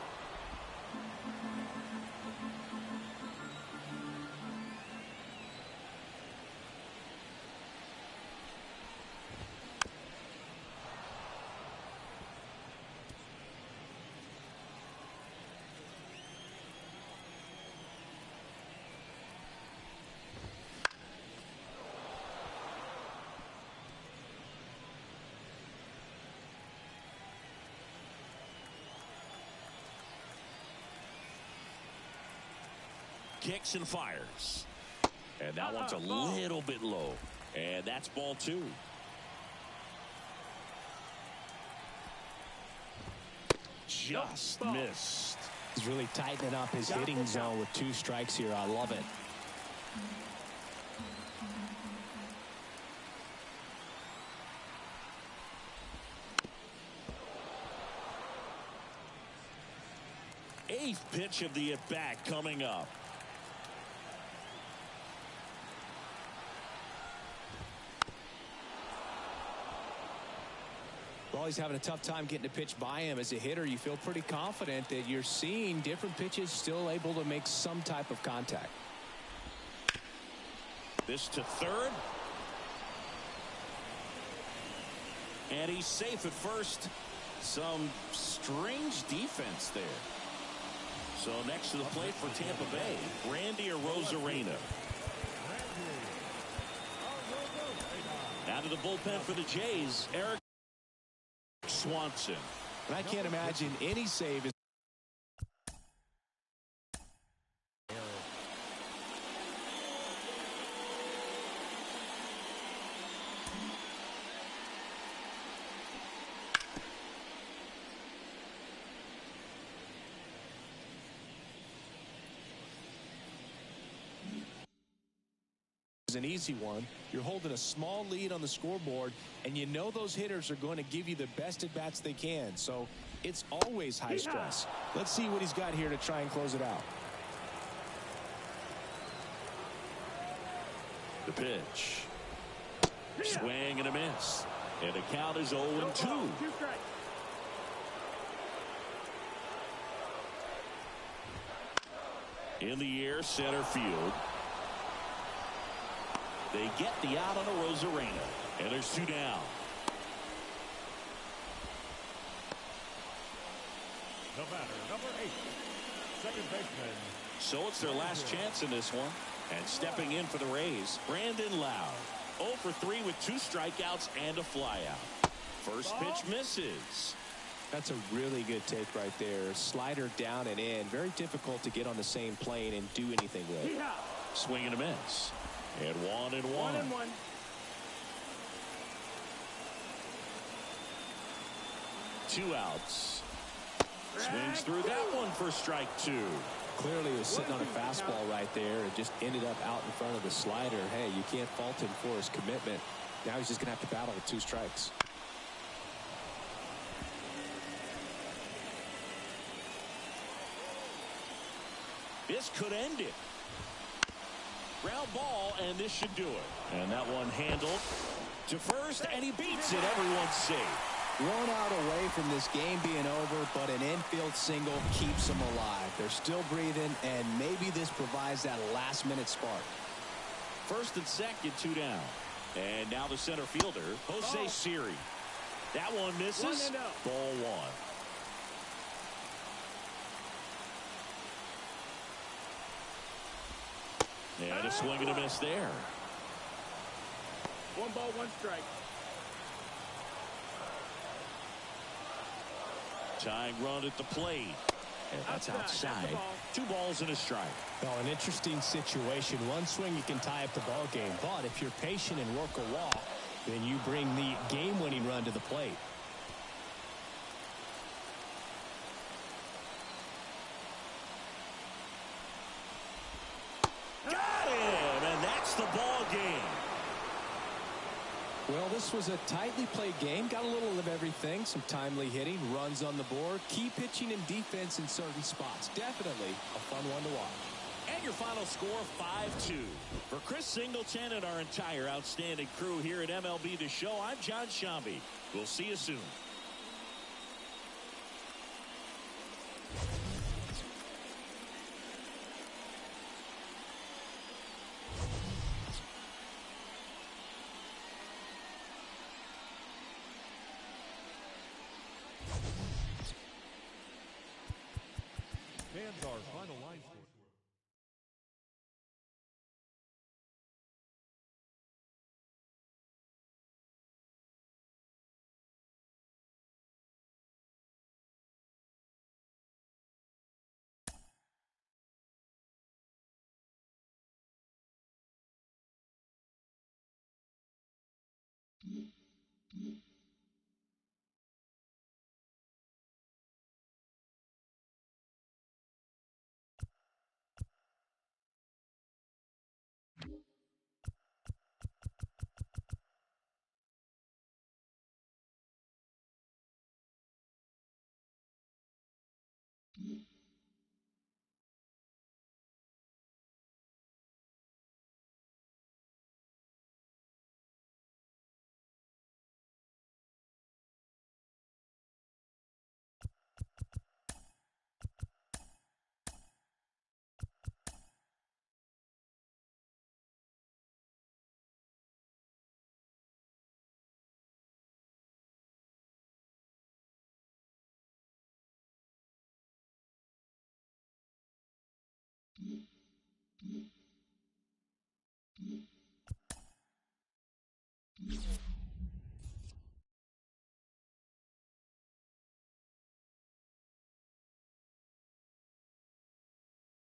Kicks and fires. And that one's a little bit low. And that's ball 2. Just missed. He's really tightening up his hitting zone with 2 strikes here. I love it. Eighth pitch of the at-bat coming up. Well, he's having a tough time getting a pitch by him. As a hitter, you feel pretty confident that you're seeing different pitches still able to make some type of contact. This to third. And he's safe at first. Some strange defense there. So next to the plate for Tampa Bay, Randy Arozarena. Now to the bullpen for the Jays, Eric Swanson. And I can't imagine any save is an easy one. You're holding a small lead on the scoreboard, and you know those hitters are going to give you the best at bats they can. So it's always high stress. Let's see what he's got here to try and close it out. The pitch. Swing and a miss. And the count is 0-2. 2 strikes. In the air, center field. They get the out on a Rosarena. And there's 2 down. The batter, number 8, second baseman. So it's their last chance in this one. And stepping in for the Rays, Brandon Lowe. 0 for 3 with 2 strikeouts and a flyout. First pitch misses. That's a really good take right there. Slider down and in. Very difficult to get on the same plane and do anything with. Yeah. Swing and a miss. And 1-1. 1-1. 2 outs. Swings through that one for strike 2. Clearly was sitting on a fastball right there and just ended up out in front of the slider. Hey, you can't fault him for his commitment. Now he's just going to have to battle with 2 strikes. This could end it. Ground ball, and this should do it. And that one handled to first, and he beats it. Everyone's safe. 1 out away from this game being over, but an infield single keeps them alive. They're still breathing, and maybe this provides that last-minute spark. First and second, 2 down. And now the center fielder, Jose Siri. That one misses. 1-0. Ball 1. And a swing and a miss there. 1 ball, 1 strike. Tying run at the plate. And that's outside. 2 balls and a strike. Well, an interesting situation. 1 swing you can tie up the ball game, but if you're patient and work a walk, then you bring the game-winning run to the plate. Got him, and that's the ball game. Well, this was a tightly played game. Got a little of everything. Some timely hitting, runs on the board, key pitching and defense in certain spots. Definitely a fun one to watch. And your final score, 5-2. For Chris Singleton and our entire outstanding crew here at MLB The Show, I'm John Shambi. We'll see you soon. Fans our final line score. Mm-hmm.